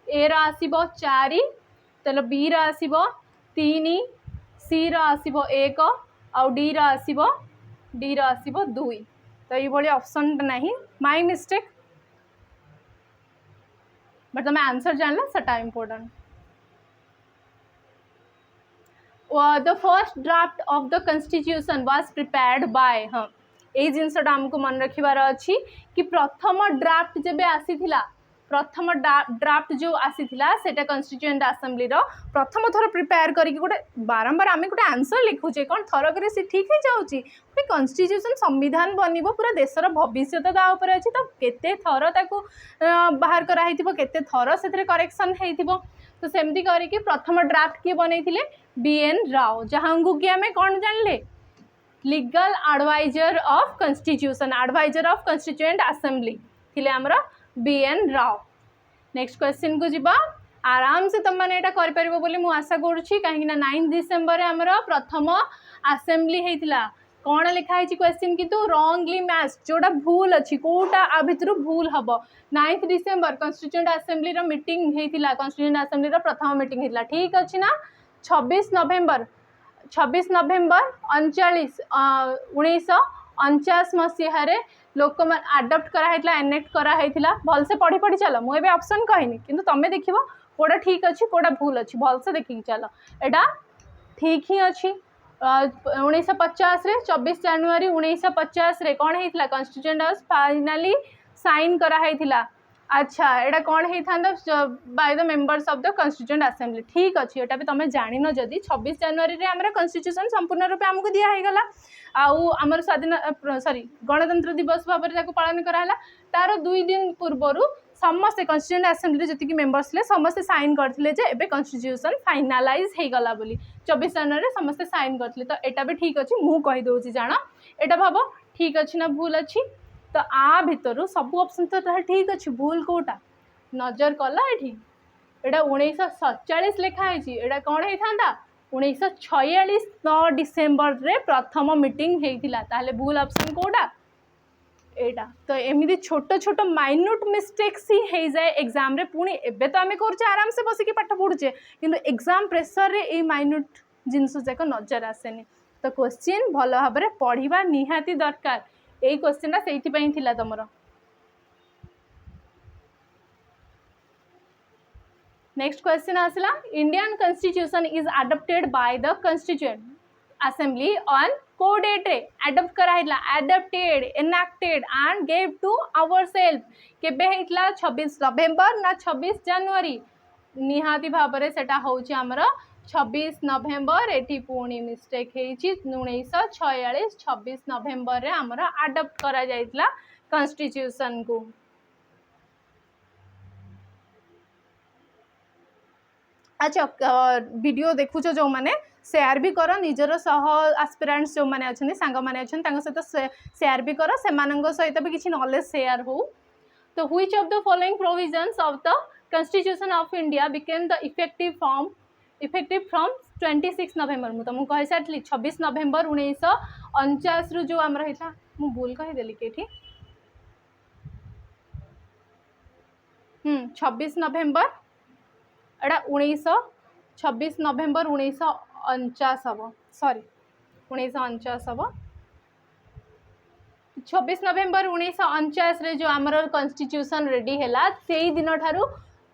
ए रसब 4 तेल बी रसब 3 सी रसब 1 आउ डी रसब 2 तो ये ऑप्शन ना माय मिस्टेक बट तुम आंसर जानला सेटा important. The first draft of the constitution was prepared by हाँ ये जिनसा आमको मन रखिबार अच्छी कि प्रथम ड्राफ्ट जब आसीथिला प्रथम ड्राफ्ट जो आसीथिला सेटा कॉन्स्टिट्यूएंट असेंबली रो प्रथम थर प्रिपेयर करके गोटे बारंबार आम गोटे आंसर लिखुचे कौन थरक से ठीक है जाऊँगी गोटे कॉन्स्टिट्यूशन संविधान बनब पूरा देशर भविष्य ता ऊपर अच्छी तो केते थर ताकू बाहर कराई केते थर से करेक्शन हो तो सेमती करके प्रथम ड्राफ्ट किए बनई बी.एन. राव जहाँ कि आम कौन जानले legal adviser of constitution adviser of constituent assembly थिले हमर BN राव। नेक्स्ट क्वेश्चन को जीवा आराम से तुम मैंने कर पारिबो बोली मु आशा करूची कहीं 9 डिसेम्बर रे हमर प्रथम असेंबली हेतिला कौन लिखाई क्वेश्चन किंतु रॉन्गली मैच जोटा भूल अच्छी कोटा आ भितर भूल हम 9 डिसेम्बर कन्स्टिट्यूएंट असेंबली रो मीटिंग हेतिला कन्स्टिट्यूएंट असेंबली रो प्रथम मीटिंग हेतिला ठीक अच्छी ना 26 नवेम्बर 1949 मसीह लोक आडप्ट कराइला एनेक्ट कराइला भल से पढ़ी पढ़ी चल मुझे ऑप्शन कहनी किंतु तुम देख कोड़ा ठीक अच्छी कोड़ा भूल अच्छी भल से देखिए चल एटा ठीक ही अच्छी 1950 रे 24 जनवरी 1950 रे कौन होता कन्स्टिट्यूएंट हाउस फाइनाली साइन कराइला अच्छा एटा कौन होता by the members of the constituent assembly ठीक अच्छे एटा भी तुम जान जदि 26 जनवरी रे आमर कन्स्टिट्यूशन संपूर्ण रूप आमको दिगला आमर स्वाधीन सॉरी गणतंत्र दिवस भाव में पालन कराला तार 2 दिन पूर्व समस्त कन्स्टिट्यूएंट असेंबली जी मेंबर्स थे समस्त साइन करते एबे कन्स्टिट्यूशन फाइनालाइज हो गला 24 जनवरी समस्त साइन करते तो एटा भी ठीक अच्छे मु कही दउची जान एटा भाव ठीक अच्छी ना भूल अच्छी तो आ भितर सब ऑप्शन तो ठीक अच्छे भूल कोटा नजर कला ये एटा 1947 लिखाई एटा कौन होता 1946 9 डिसेम्बर रे प्रथम मीटिंग होता ताले भूल ऑप्शन कोटा एटा तो एमती छोट छोट माइन्यूट मिस्टेक्स ही हो जाए एग्जाम रे पुणी एबे तो आम कर आराम से बसिक पाठ पढ़ुचे किंतु एग्जाम प्रेसर रे ए माइन्यूट जिनस जाक नजर आसेनी तो क्वेश्चन भल भाव में पढ़ा निहाती दरकार यही क्वेश्चन से तुम नेक्स्ट क्वेश्चन आसला Indian constitution is adopted by the constituent assembly on को डेट रे अडॉप्ट कराइला adopted enacted and gave to ourselves केबे हेतला 26 नवेम्बर ना 26 जनवरी निहाती भाव में सेटा होची हमर 26 नवेम्बर एटी पुणी मिस्टेक हेची 1946 26 नवेम्बर रे हमर अडॉप्ट करा जाइतला कॉन्स्टिट्यूशन को अच्छा वीडियो देखुछ जो माने शेयर भी कर निजर सह एस्पिरेंट्स जो माने अछन सांग माने अछन तांग सहित शेयर भी कर सेमानंग सहित भी किछि नॉलेज शेयर हो तो which of the following provisions of the constitution of India became the effective from 26 नवेम्बर मु तुमको कहि सारली 26 नवेम्बर 1949 रु जो आम रहिता मु भूल कहि देली केठी 26 नवेम्बर एटा 26 नवेम्बर 1949 हम सॉरी 1949 हम 26 नवेम्बर 1949 रे जो आमर कॉन्स्टिट्यूशन रेडी हैला सेई दिन ठारू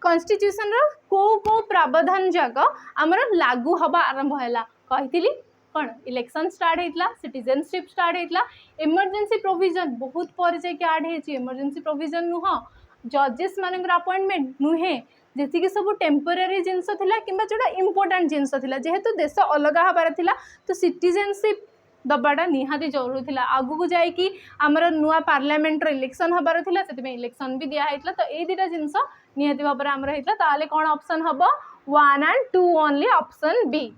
कॉन्स्टिट्यूशन रो को प्रावधान जाक आमर लागू हवा आरंभ हैला कहितली कौन इलेक्शन स्टार्ट होता सिटीजनशिप स्टार्ट होता इमरजेंसी प्रोविजन बहुत पर जाके ऐड होती इमरजेंसी प्रोविजन नुह जजेस मान अपॉइंटमेंट नुहे जी सब टेम्पोरारी जिनस कि जोटा इम्पोर्टाट जिनस जेहेतु देश अलग हबार थिला तो सिटीजनशिप दबाटा निहाती जरूरी थिला आगु जाइकी आमर नुआ पार्लियामेंट इलेक्शन हबार थिला से इलेक्शन भी दिया है तो ये दुटा जिनस निहाती भाव में आमर होता ताले कौन ऑप्शन हम 1 and 2 only option B.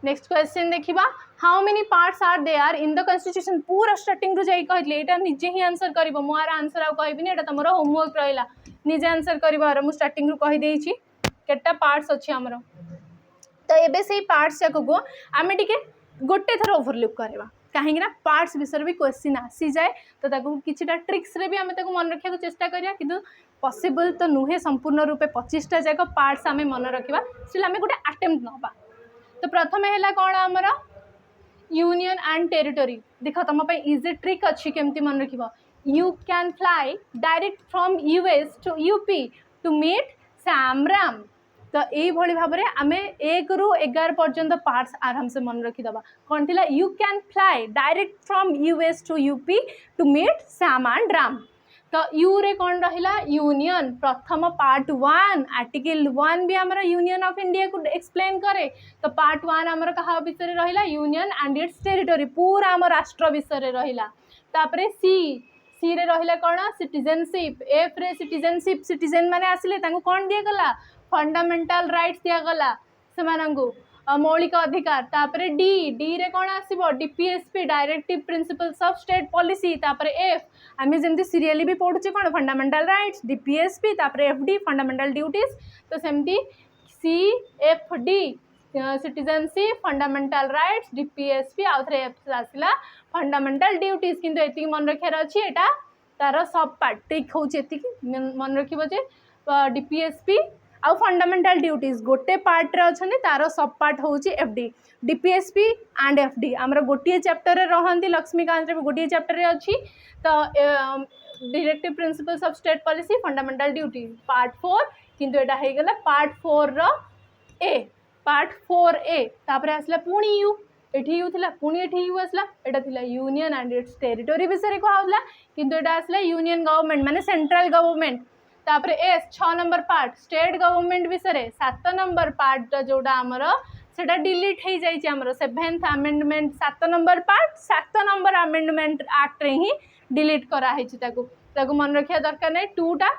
Next question देखिबा how many parts are there in the constitution पूरा स्टार्टिंग रु जाई कहले एटा निजे ही आंसर करबो मोर आंसर आ कहबिनी एटा तमरो होमवर्क रहला निजे आंसर करबो मु स्टार्टिंग रु कहि देइछि केटा पार्ट्स अछि हमरो तो एबे से पार्ट्स जाको को आमे टिके गोटे थर ओवरलुक करबा कहीं ना पार्ट्स विषय भी क्वेश्चन आसी जाए तो ताको किछटा ट्रिक्स रे भी आमे ताको मन रखिया चेष्टा करिया किंतु पॉसिबल तो नुहे संपूर्ण रूपे 25टा जाक पार्ट्स आमे मन रखिबा स्टिल आमे गोटे अटेम्प्ट नबा तो प्रथम है कौन आमर यूनियन एंड टेरिटोरी देख तुम इजी ट्रिक अच्छी केमती मन रख you can fly direct from US to UP to meet सैमराम तो यही भाव में आम 1 ରୁ 11 पर्यंत पार्ट्स आराम से मन रखीदे कौन थी you can fly direct from US to UP to meet Sam and Ram तो यू रे कौन रहा यूनियन प्रथम पार्ट 1 आर्टिकल 1 भी आमर यूनियन ऑफ इंडिया को एक्सप्लेन करे तो पार्ट 1 आमर कहा विषय रहा यूनियन एंड इट्स टेरिटोरी पूरा आम राष्ट्र विषय रहा तापरे सी रे रहा कौन सिटीजनशिप एफ रे सिटीजनशिप सिटीजन माने आसिले तांको कौन दिया गला फंडामेंटल राइट्स दिया गला से मौलिक अधिकार तापर डी डी रे कौन आसीबो DPSP directive principles of state policy तापर एफ आमे जेमती सीरियली भी पढ़ुचे कौन फंडामेंटल राइट्स डीपीएसपी तापर एफडी फंडामेंटल ड्यूटीज तो सेमती C F D citizenship fundamental rights DPSP आउ थरे एफ आसला फंडामेंटल ड्यूटीज किंतु एति मन रखियार अछि एटा तार सब पार्ट टेक होउचे एति मन रखिबो जे डीपीएसपी आउ फंडामेंटल ड्यूटीज गोटे पार्ट रे अछनी तार सब पार्ट होउची एफडी डीपीएसपी एंड एफडी हमरा गोटे चैप्टर रे रहंती लक्ष्मीकांत रे गोटे चैप्टर रे अछि तो directive principles of state policy fundamental duty part 4 किंतु एटा हे गेला पार्ट 4 रो ए पार्ट 4A तापर आसला पुणी यू एठी यू थिला पुणी एठी यू आसला एटा थिला यूनियन एंड इट्स टेरिटरी विषय को आउला किंतु एटा आसला यूनियन गवर्नमेंट माने सेंट्रल गवर्नमेंट तापर S 6 number part state government विषय 7 नंबर पार्ट जोडा हमर सेटा डिलीट हे जाई छि हमर 7th amendment 7 number part 7 number amendment act रे ही डिलीट करा हे छि ताकू मन रखिया दरकार नै 2 टा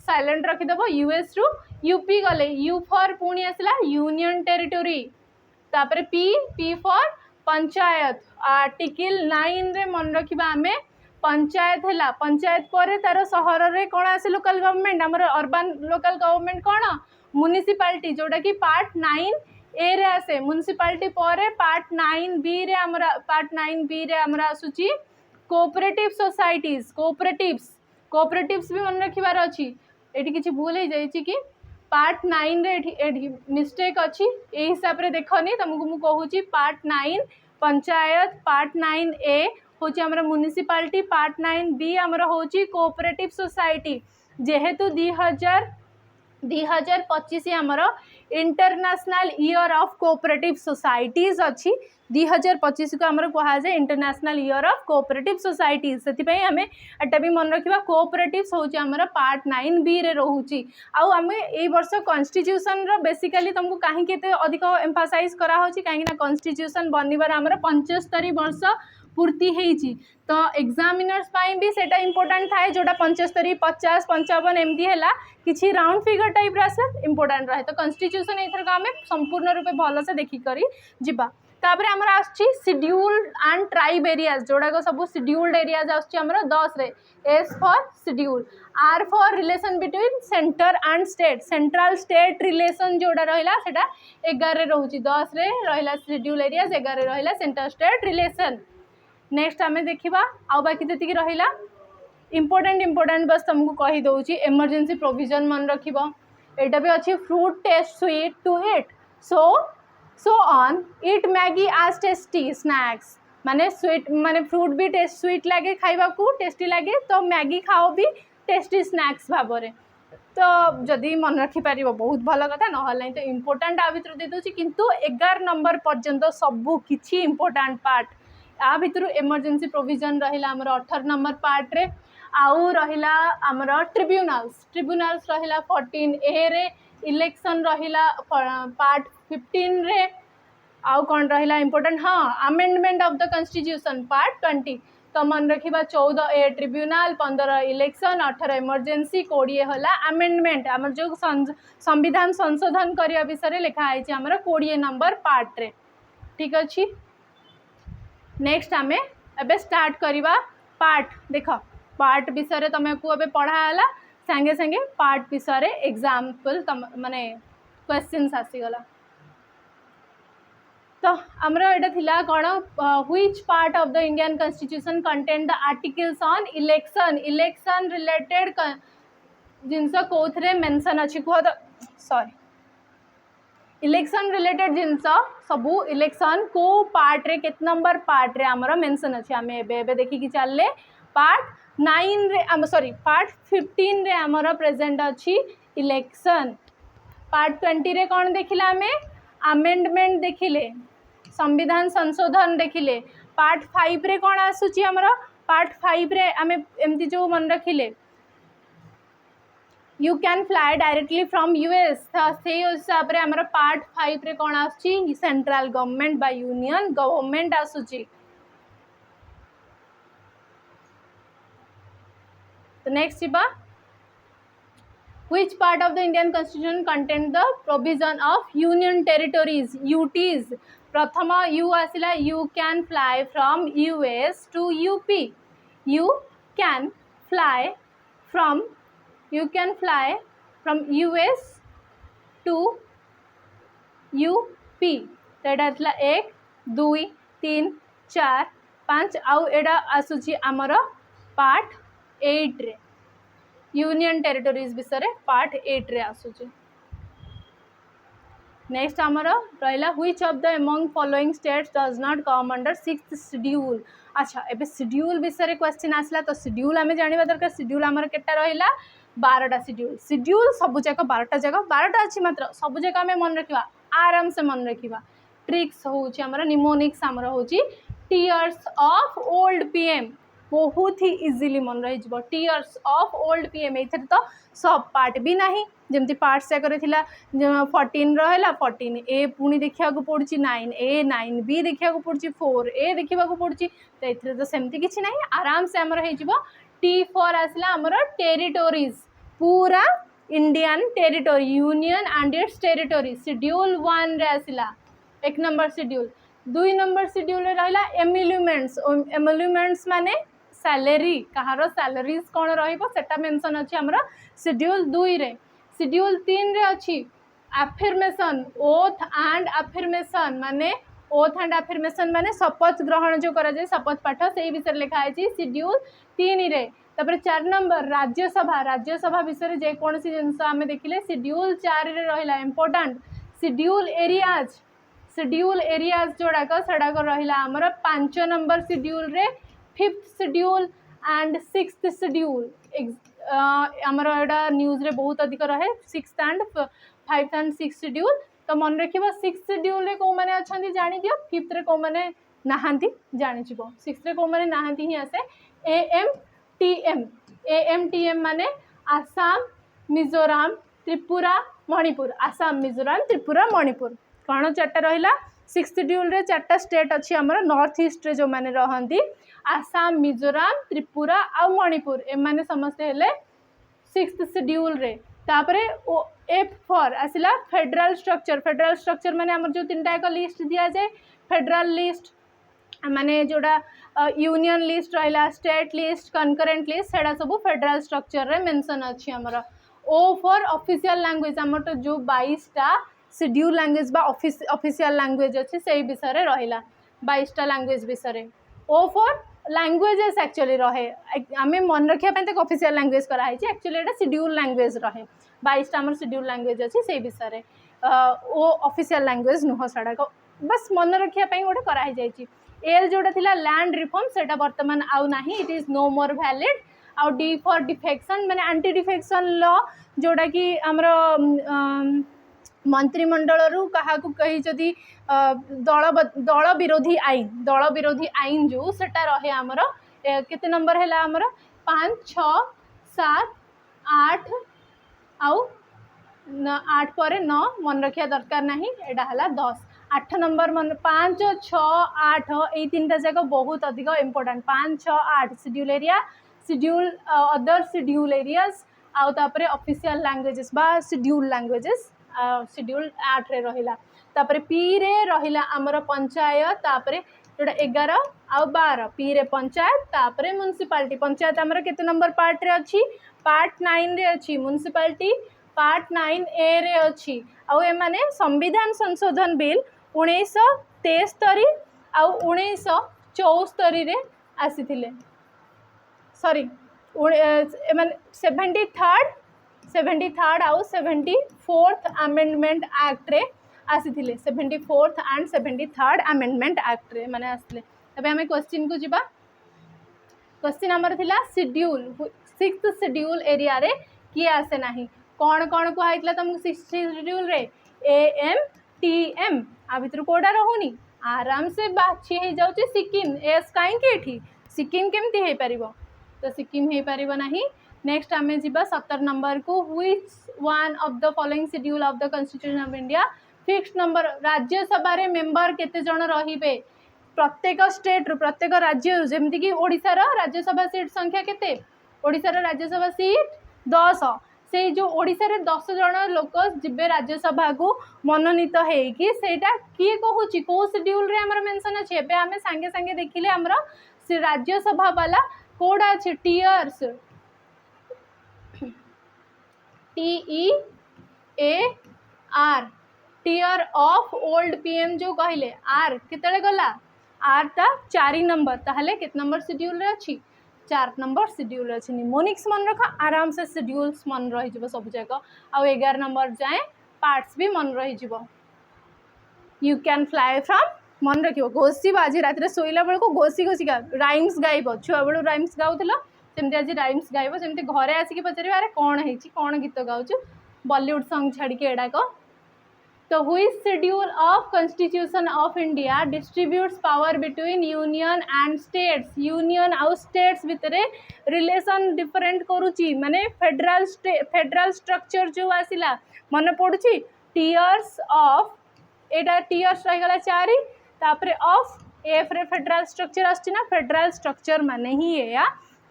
साइलेंट रखिदेव यूएस रु यूपी गले यू फॉर पुणी आसला यूनियन टेरिटोरी तापर P P for panchayat article 9 रे मन रखिबा आमे पंचायत हैला पंचायत पर तार सहर रे कोन आसे लोकल गवर्नमेंट हमर अर्बन लोकल गवर्नमेंट कोन म्युनिसिपालिटी जोडा की पार्ट 9 ए रे आसे म्युनिसिपालिटी पर पार्ट 9 बी रे हमरा पार्ट 9 बी रे हमरा आसुची कोऑपरेटिव सोसाइटीज कोऑपरेटिव्स भी मन रखिबार अछि एठी किछि भूल हे जाई छि कि पार्ट 9 रे एठी मिस्टेक अछि ए हिसाब रे देखनी तुमको मु कहूची पार्ट 9 पंचायत पार्ट 9 ए होची हमरा म्युनिसिपालिटी पार्ट 9 बी हमरा होची कोऑपरेटिव सोसाइटी जेहेतु 2025 हमर international year of cooperative societies अछि 2025 को हमर कहा जाय international year of cooperative societies सेति पई हमें एटा भी मन रखिबा कोऑपरेटिव्स होची हमर पार्ट 9 बी रे रहूची आउ हमें ए वर्ष कॉन्स्टिट्यूशन रो बेसिकली तुमको काहे केते अधिक एम्फसाइज करा होची काहे ना कॉन्स्टिट्यूशन बनिबार हमर 75 वर्ष पूर्ति हेची तो एग्जामिनर्स पाई भी सेटा इंपोर्टेंट थाए जोटा 75 50 55 एमती हैला किछि राउंड फिगर टाइप रासे इंपोर्टेंट रहे तो कॉन्स्टिट्यूशन एथर का हमें संपूर्ण रूपे भलो से देखि करी जिबा तापर हमर आछि शेड्यूल्ड एंड ट्राइब एरियाज जोड़ा को सब शेड्यूल्ड एरियाज आछि हमर 10 रे S for schedule R for relation between centre and state central state relation जोड़ा रहिला सेटा 11 रे रहउची 10 रे रहिला शेड्यूल एरियाज 11 रे रहिला सेंटर स्टेट रिलेशन नेक्स्ट आमे देखिबा आउ बाकी जति रहिला इंपोर्टेंट बस तुमको कहि दउची इमरजेंसी प्रोविजन मन रखिबो एटा भी अछि fruit taste sweet to eat so on it Maggi as tasty snacks माने स्वीट माने फ्रूट भी टेस्ट स्वीट लगे खाइबा को टेस्टी लगे तो मैगी खाओ भी टेस्टी स्नैक्स भाबरे तो जदि मन रखि पारिबो बहुत भलो कथा नहले तो इंपोर्टेंट आ भितर दे दोची किंतु 11 नंबर पर्यंत सब किछि इंपोर्टेंट पार्ट आ भितर इमरजेंसी प्रोविजन रहिला हमर 18 नंबर पार्ट रे आउ रहिला हमर ट्रिब्यूनल्स रहिला 14 ए रे इलेक्शन रहिला पार्ट 15 रे आउ कौन रहिला इंपोर्टेंट हाँ amendment of the constitution part 20 तो मन रखिबा 14 ए ट्रिब्यूनल 15 इलेक्शन 18 इमरजेंसी 20 होला अमेंडमेंट हमर जो संविधान संशोधन करिया विषय लिखा है हमर 20 नंबर पार्ट रे ठीक अछि नेक्स्ट आमे एबे स्टार्ट करिबा पार्ट देखो पार्ट विषय तमे को एबे पढ़ाला संगे संगे पार्ट विषय एग्जांपल माने क्वेश्चंस आसी गला तो हमरा एटा थिला कोन which part of the Indian constitution contain the articles on election related जिनस कोथरे मेंशन अछि को सॉरी इलेक्शन रिलेटेड जिनस सबू इलेक्शन को पार्ट रे केत नंबर पार्ट रे हमरा मेंशन अछि हमें एबे देखि कि चलले पार्ट 9 रे सॉरी पार्ट 15 रे हमरा प्रेजेंट अछि इलेक्शन पार्ट 20 रे कोन देखिला हमें अमेंडमेंट देखिले संविधान संशोधन देखिले पार्ट 5 रे कोन आसुची हमरा पार्ट 5 रे हमें एमती जो मन रखिले you can fly directly from US से हिसाब रे हमरा पार्ट 5 रे कोन आसुची central government by union government आसुची तो नेक्स्ट बा Which part of the Indian Constitution contains the provision of Union Territories, UTs? प्रथम U आसिला, you can fly from US to UP. You can fly from US to UP. तो एटा आसिला 1 2 3 4 5 आउ एटा आसुची आमर part 8 रे union territories विषय part 8 रे आसुची। Next आमर रहा which of the among following states does not come under 6th schedule. अच्छा एबे शेड्यूल विषय क्वेश्चन आसला तो शेड्यूल आम जाना दरकार शेड्यूल आमर केटा रहा 12टा शेड्यूल। शेड्यूल सबू जाक 12टा जगह 12टा अच्छी मात्र सबू जगह आम मन रखा आराम से मन रखा। ट्रिक्स हूँ निमोनिक्स आमर हूँ टीयर्स ऑफ ओल्ड पीएम बहुत ही इजिली मन रही टीयर्स ऑफ ओल्ड पीएम ये तो सब पार्ट भी नहीं जमती पार्ट से 14 रहा 14 ए पुणी देखा पड़ी 9 ए 9 बी देखा पड़ी 4 ए देखा पड़ी तो ये तो सेमती किसी ना आराम से आमर हो T4 आसला आमर टेरिटोरीज पूरा Indian territory union and it's territory schedule 1 रे आसला 1 नंबर शेड्यूल। 2 नंबर शेड्यूल रहा एम्यूलमेंट्स एम्यूलमेंट्स माने सैलरी कहार सैलरीज कौन रहा मेंशन अच्छी आमर शेड्यूल 2 रे। शेड्यूल 3 रे अच्छी एफर्मेशन ओथ एंड एफर्मेशन माने ओथ एंड एफर्मेशन माने शपथ ग्रहण जो करा जाए शपथ पाठ से विषय लिखाई शेड्यूल 3 रे। तापर 4 नंबर राज्यसभा विषय जेकोसी जिनस आम देखिले शेड्यूल 4 रे रहा इम्पोर्टाट शेड्यूल एरियाज जोड़ाक सेडाक रहा आमर 5 नंबर शेड्यूल रे 5th schedule and 6th schedule आमर एटा न्यूज रे बहुत अधिक रहे 6th and 5th and 6th schedule. तो मन रखिबा 6th शेड्यूल रे को माने अछंती जानि दियो 5th रे को माने नाहंती जानि छिबो 6th रे को माने नाहंती ही आसे AMTM माने आसाम मिजोराम त्रिपुरा मणिपुर आसाम मिजोराम त्रिपुरा मणिपुर कौन 4टा रहा 6th शेड्यूल रे 4टा स्टेट अच्छी आमर नॉर्थ ईस्ट रे जो माने रहंती आसाम मिजोराम त्रिपुरा आ मणिपुर एमाने समस्ते हेले 6th शेड्यूल रे। तापरे F4 आसिला फेडरल स्ट्रक्चर माने आमर जो 3टा एक लिस्ट दिया जाए फेडरल लिस्ट माने जोड़ा यूनियन लिस्ट रहा स्टेट लिस्ट कनकरेंट लिस्ट सेटा सब फेडरल स्ट्रक्चर रे मेंशन अच्छी आमर। O फॉर ऑफिशियल लैंग्वेज आमर तो जो 22टा शेड्यूल लैंग्वेज बा ऑफिशियल लैंग्वेज अच्छी से विषय रे रहिला 22टा लैंग्वेज विषय। O फॉर लैंग्वेजेस एक्चुअली रहे आम मन रखापी ऑफिशियल लैंग्वेज कराई एक्चुअली एटा शेड्यूल लैंग्वेज रहे 22टा आमर शेड्यूल लैंग्वेज अच्छी से विषय ओ ऑफिशियल लैंग्वेज नुह सड़क बस मन रखापी गोटे कराई जाइए। एल जोटा थिला लैंड रिफॉर्म सेटा वर्तमान आउ नाही it is no more valid. आउ डी फॉर डिफेक्शन माने एंटी डिफेक्शन लॉ जोटा कि आमर मंत्रिमंडल रु क्या कही जदि दल विरोधी आईन जो सेटा रहे आमर केते नंबर है आमर 5 6 7 8 आउ 8 पर 9 मन रखा दरकार नहीं एटा हला 10 8 नंबर मन 5 6 8 ये 3टा जगह बहुत अधिक important 5 6 8 schedule area schedule other schedule areas आउ तापरे ऑफिशियल लैंग्वेजेस बा शेड्यूल लैंग्वेजेस शेड्यूल 8 रे रहिला। तापरे पी रे रहिला आमर पंचायत तापरे जोड़ा 11 आउ 12 पी रे पंचायत तापरे म्युनिसिपालिटी पंचायत आमर केते नंबर पार्ट रे अच्छी पार्ट 9 रे अच्छी म्युनिसिपालिटी पार्ट 9 ए रे अच्छी। आउ ए माने संविधान संशोधन बिल 1973 आउ 1974 रे आसीथिले सॉरी 73rd आउ 74th अमेंडमेंट एक्ट रे आसीथिले 74th and 73rd amendment act रे माने आसले। तबे हमें क्वेश्चन को जिबा क्वेश्चन हमर थिला शेड्यूल 6th शेड्यूल एरिया रे किए आसे नाही कौन कौन कहला तुमको 6th शेड्यूल रे AMTM आ भितर कोडा रहुनी आराम से बाछी हो जाउची सिक्किम एस काई के एठी सिक्किम केमती हे परिबो तो सिक्किम हे परिबो नाही। नेक्स्ट आमे जिबा 17 नंबर को which one of the following schedule of the constitution of India fixed number Rajya Sabha रे मेंबर केते जण रहिबे प्रत्येक स्टेट रु प्रत्येक राज्य जेमती कि ओडिसा रा राज्यसभा सीट संख्या केते ओडिसा रा राज्यसभा सीट 10 से जो ओडिशा रे 10 जन लोक जिबे राज्यसभा को मनोनीत हेकी सेटा किए कहूची को शेड्यूल रे हमर मेंशन अछि एबे हमें संगे संगे देखिले हमर से राज्यसभा वाला कोड अछि tears TEAR tear of old PM जो कहले आर केतले गला आर ता 4 नंबर ताहले केत नंबर शेड्यूल रे अछि 4 नंबर शेड्यूल रे अछि निमोनिक्स मन रखा आराम से शेड्यूल्स मन रहि जबो सब जगह आ 11 नंबर जाए पार्ट्स भी मन रहि जबो यू कैन फ्लाई फ्रॉम मन रखियो घोषी आज रात शोला बेल को घोषी घोषी गा राइम्स गाइब छुआ बेलू राइम्स गाउला सेमती आज राइम्स गाइब सेमती घरे आसिक पचारे अरे कौन है कौन गीत गाउछु बॉलीवुड सॉन्ग छाड़ी के एडाक तो which schedule of constitution of India distributes power between union and states union आउ स्टेट्स भितरे रिलेशन डिफरेंट करूची माने फेडरल स्ट्रक्चर जो आसिला मन पड़ुची टीयर्स ऑफ एटा टीयर्स रहीगला 4 तापरे ऑफ एफ रे फेडरल स्ट्रक्चर आछि ना फेडरल स्ट्रक्चर माने ही या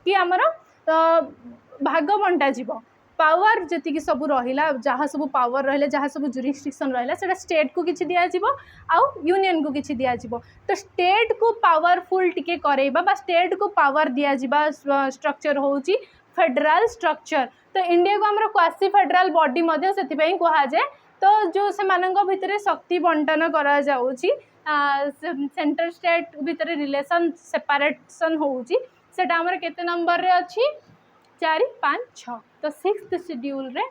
कि हमर भाग बंटा जीवो पावर जति सब रहिला जहाँ सब पावर रहिले जहाँ सब जुरिस्डिक्शन रहिला सेटा स्टेट को किछि दिया जीवो आउ यूनियन को किछि दिया जीवो तो स्टेट को पावरफुल टिके करेबा बा स्टेट को पावर दिया जीवा स्ट्रक्चर होउची फेडरल स्ट्रक्चर तो इंडिया को हमर क्वासी फेडरल बॉडी मध्ये सेति पई कहा जाय तो जो से मानंग भितरे शक्ति बंटन करा जाउची सेंटर स्टेट भितरे रिलेशन सेपरेशन होउची सेटा हमर केते नंबर रे अछि 4 5 6 तो 6th शेड्यूल रे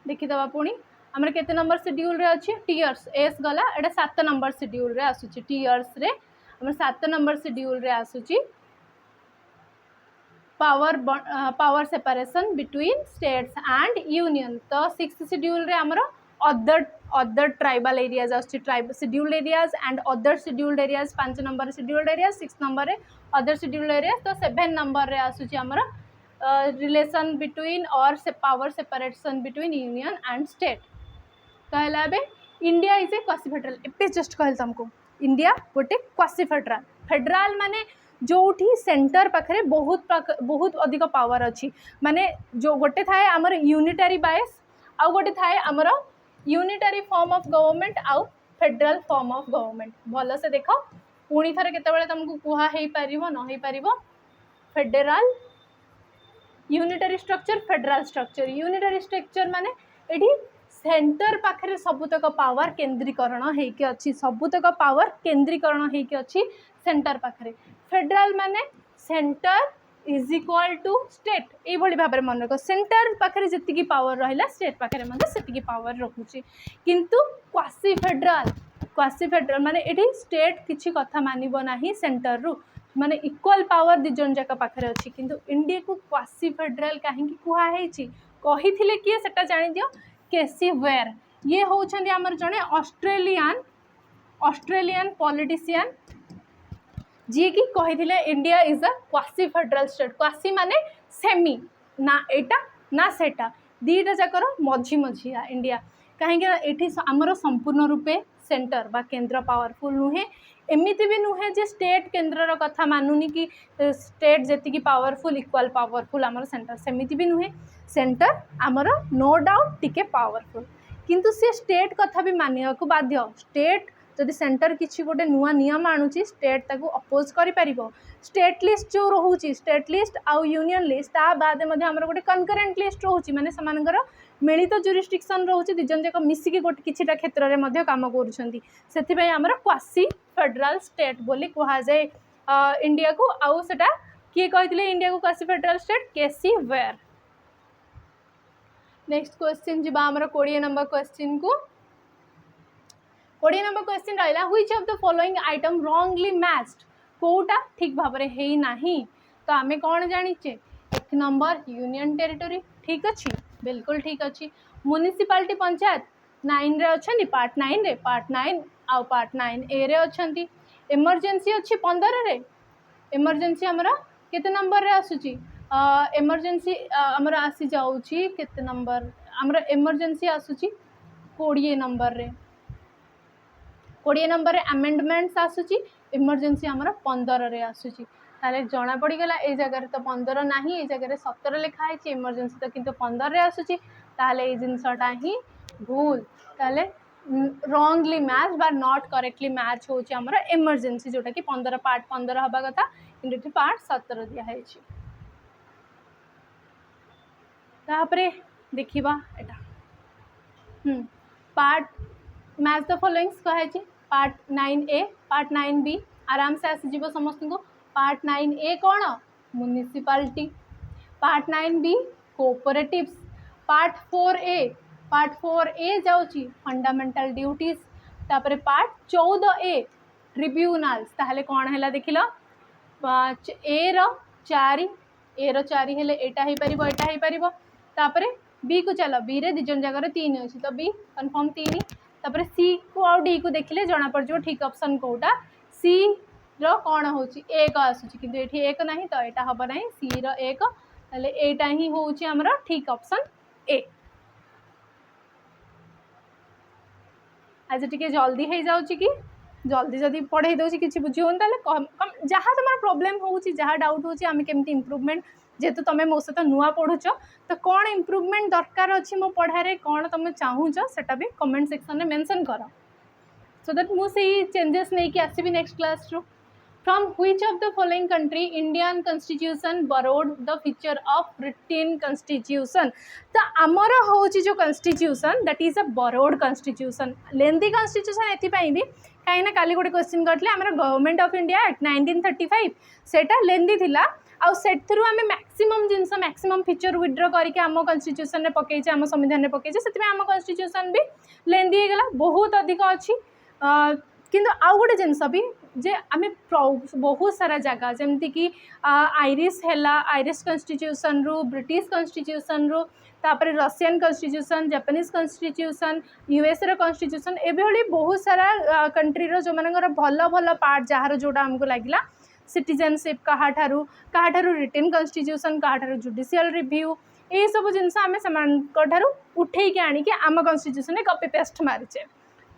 देखि दबा पुणी हमर केते नंबर शेड्यूल रे अछि टीयर्स एस गला एटा 7 नंबर शेड्यूल रे आसुची टीयर्स रे हमर 7 नंबर शेड्यूल रे आसुची power separation between states and union तो 6th शेड्यूल रे हमर other tribal areas आसुची tribe scheduled areas and other scheduled areas 5 number scheduled areas 6 number रे अदर शेड्यूल्ड एरियाज तो 7 नंबर रे आसुची हमर रिलेशन बिटवीन और से power separation between union and state कहला बे India is a quasi federal एपे जस्ट कहल तुमको इंडिया गोटे क्वासी फेडरल फेडरल माने जोठी सेंटर पाखरे बहुत अधिक पावर अच्छी माने जो गोटे थाए हमर यूनिटरी बायस आउ गोटे थाए हमर यूनिटरी फॉर्म ऑफ गवर्नमेंट आउ फेडरल फॉर्म ऑफ गवर्नमेंट भल से देख पुणी थरे केतेबेले तुमको कुहा हेई परिबो न हेई परिबो federal unitary structure federal structure unitary structure माने एठी सेंटर पाखरे सबुतक पावर केंद्रीकरण हेकी अछि सबुतक पावर केंद्रीकरण हेकी अछि सेंटर पाखरे फेडरल माने centre is equal to state ये भली भाबरे मन रख सेंटर पाखरे जतिकी पावर रहिला स्टेट पाखरे म्हणजे सेतिकी पावर रखुची किंतु क्वासी फेडरल माने एठी स्टेट किछि कथा मानिबो नाही सेंटर रु माने इक्वल पावर दि जन जाका पाखरे अछि किंतु इंडिया को क्वासी फेडरल काहे की कुहा हेछि कहिथिले कि सेटा जानि दियो केसी वेयर ये होउछन्ती हमर जने ऑस्ट्रेलियन पॉलिटिशियन जी की कहिथिले India is a quasi federal state quasi माने सेमी ना एटा ना सेटा दीटा जाकर मझी मझिया इंडिया कहीं एठी हमर संपूर्ण रूपे सेंटर बा केंद्र पावरफुल नुहे एमिति भी नुहे जे स्टेट केंद्र कथा मानुनी कि स्टेट जेति की पावरफुल इक्वल पावरफुल हमर सेंटर सेमिति भी नुहे सेंटर हमर नो डाउट टिके पावरफुल किंतु से स्टेट कथा भी मानिया को बाध्य स्टेट जदि सेंटर किसी गोटे नुआ नियम आणुची स्टेट ताकू अपोज करि परिबो स्टेट लिस्ट जो रहउची स्टेट लिस्ट आउ यूनियन लिस्ट ता बाद मध्ये हमर गोटे कनकरेंट लिस्ट रहउची माने समानकर मिलित जुरिस्डिक्शन रहउची दिजन जक मिसिकी गोटे किछिटा क्षेत्र रे मध्ये काम करूछंती सेति पय हमर क्वासी फेडरल स्टेट बोली कहा जाय इंडिया को आउ सेटा किए कहितले इंडिया को क्वासी फेडरल स्टेट केसी वेयर नेक्स्ट क्वेश्चन जिबा हमर 20 नंबर क्वेश्चन को 20 नंबर क्वेश्चन रहा which of the following item wrongly matched कोटा ठीक भाव में है नहीं तो आम कौन जानीचे 1 नंबर यूनियन टेरिटोरी ठीक अच्छी बिल्कुल ठीक अच्छी म्युनिसिपालिटी पंचायत 9 रे अच्छी पार्ट 9 आउ पार्ट 9 ए रे अच्छी इमरजेंसी अच्छी 15 रे इमरजेंसी आमर केते नंबर रे आसुची इमरजेंसी आमर आसी जाउची केते नंबर आमर इमरजेंसी आसुची 20 नंबर रे 20 नंबर आमेंडमेंट्स आसूची इमरजेंसी आमर 15 रे आसूची ताले जना पड़गला ए जगह तो 15 ना ए जगह 17 लिखा है इमरजेंसी तो किंतु 15 रे आसूची ताले ए जिनसटा ही भूल ताले रॉन्गली मैच बा नॉट करेक्टली मैच होची हमर इमरजेंसी जोटा कि 15 पार्ट 15 हबा कथा किंतु पार्ट 17 दिया है छी तापरे देखिबा एटा पार्ट मैच द फॉलोइंग्स कहे छी पार्ट 9A पार्ट 9B आराम से आसी जीव समस्त को पार्ट 9A कौन municipality part 9B cooperatives part 4A जाउची फंडामेंटल ड्यूटीज तापरे पार्ट 14A ट्रिब्यूनल्स ताहले कौन हैला देखिलो ए रो 4 हेले एटा ही परिबो एटा ही परिबो तापरे बी को चलो बी रे दिजन जगह 3 अछि तो बी कंफर्म 3 तापरे सी को और डी को देखिले जना पड़ जो ठीक ऑप्शन कोटा सी रो कौन होची एक आसुची किंतु एठी एक नहीं तो एटा हबो नहीं सी रो एक ताले एटा ही होची हमरा ठीक ऑप्शन ए आज टिके जल्दी हो जाउची कि जल्दी जदि पढ़े दउची किछि बुझियोन ताले जहाँ तुम प्रॉब्लम होउची जहाँ डाउट होउची आमे केमती इम्प्रूवमेंट जेहेतु तुम मो सहित नुआ पढ़ुच तो कौन इम्प्रूवमेंट दरकार अच्छी मो पढ़ारे कौन तुम चाहूच सेटा भी कमेंट सेक्शन में मेंशन कर सो दैट मुझे चेंजेस नहीं कि आसबि नेक्स्ट क्लास रू from which of the following country Indian constitution borrowed the feature of written constitution तो आमर होची जो constitution that is a borrowed constitution lengthy constitution एथिपाई भी कहीं काली गोटे क्वेश्चन करते आम गवर्नमेंट ऑफ इंडिया एक्ट 1935 सेटा लेंथी थिला आउ सेठरू आम मैक्सिमम जिनस मैक्सिमम फीचर विड्र करके आम कॉन्स्टिट्यूशन में पकईचे आम संविधान में पकईचे से आम कॉन्स्टिट्यूशन भी लेंथी हो गला बहुत अधिक अच्छी किंतु आउ गोटे जिनस भी जे आम बहुत सारा जगह जमती कि आयरिश है आयरिश कॉन्स्टिट्यूशन रु ब्रिटिश कॉन्स्टिट्यूशन रु तापर Russian constitution Japanese constitution US रो कॉन्स्टिट्यूशन एभली बहुत सारा कंट्री रो जो मानकर भल भल पार्ट जार जोड़ा आमको लगिला सिटीजनशिप कहाठारू रिटेन कॉन्स्टिट्यूशन कहाठारू जुडिशियल रिव्यू ये सब जिनस आम से उठे आनिक आम कॉन्स्टिट्यूशन कॉपी पेस्ट मारिचे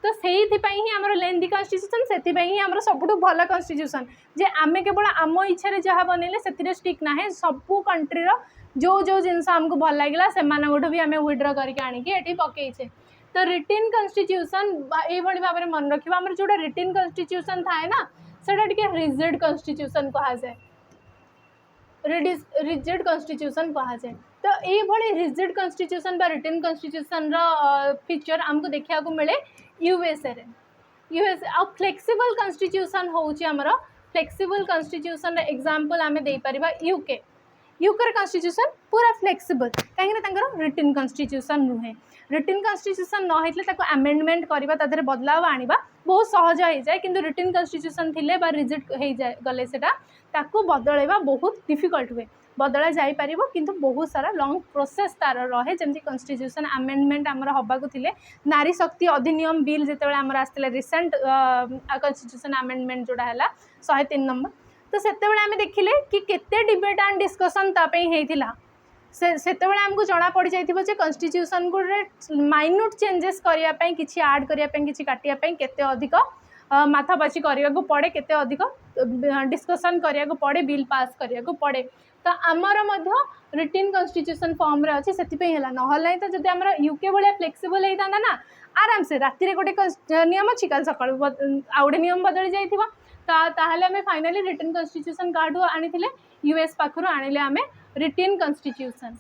तो से ही आम लेंथी कॉन्स्टिट्यूशन से ही आम सबुठ भल कॉन्स्टिट्यूशन जे आम केवल आम इच्छा जहाँ बनइले से स्टिक ना सबू कंट्रीर जो जो जिनस आमको भल लगे से भी आम विड्र करके आनिकी पकईचे तो रिटेन कॉन्स्टिट्यूशन ये भाव में मन रखा आम जो रिटेन कॉन्स्टिट्यूशन थाए ना सेटा टिके रिजिड कॉन्स्टिट्यूशन कहा जाए रिजिड कॉन्स्टिट्यूशन कहा जाए तो ये rigid constitution written constitution feature आमको देखा मिले यूएसए आ फ्लेक्सिबल कॉन्स्टिट्यूशन होउची हमर फ्लेक्सिबल कॉन्स्टिट्यूशन एग्जांपल आमे दे परिबा यूके कॉन्स्टिट्यूशन पूरा फ्लेक्सिबल कहीं रिटेन कॉन्स्टिट्यूशन नुहे रिटेन कॉन्स्टिट्यूशन न होइतले ताको अमेंडमेंट करबा तादरे बदलाव आनिबा बहुत सहज हो जाए किंतु रिटेन कॉन्स्टिट्यूशन थिले बा रिजिड हो जाए गले सेटा ताको बदलैबा बहुत डिफिकल्ट हुए बदला जाई परिबो किंतु बहुत सारा लॉन्ग प्रोसेस तार रहे जमती कॉन्स्टिट्यूशन अमेंडमेंट आमर हबाकू थिले नारी शक्ति अधिनियम बिल जेतेबेले आमर आस्तिला रिसेंट कॉन्स्टिट्यूशन अमेंडमेंट जोड़ा हैला 103 नंबर तो सेतेबेले आमे देखिले कि केते डिबेट एंड डिस्कशन तापई हेतिला सेतेबेले हमको जना पड़ जाइथिबो जे कॉन्स्टिट्यूशन को माइन्यूट चेंजेस करिया पई किछि ऐड करिया पई किछि काटिया पई केते अधिक माथापाची करिया को पड़े केते अधिक डिस्कशन करिया को पड़े बिल पास करिया को पड़े तो आमर मध्य रिटेन कॉन्स्टिट्यूशन फॉर्म रे अछि सेति पई हैला नहले तो जदि आमर यूके भलिया फ्लेक्सिबल हेता ना आराम से राति रे गोटे नियम अछि काल सकाळ आउडे नियम बदली जाइथिबा ताहले हमें फाइनली रिटेन कॉन्स्टिट्यूशन कार्ड आनिथिले यूएस पाखरु आनिले हमें रिटेन कॉन्स्टिट्यूशन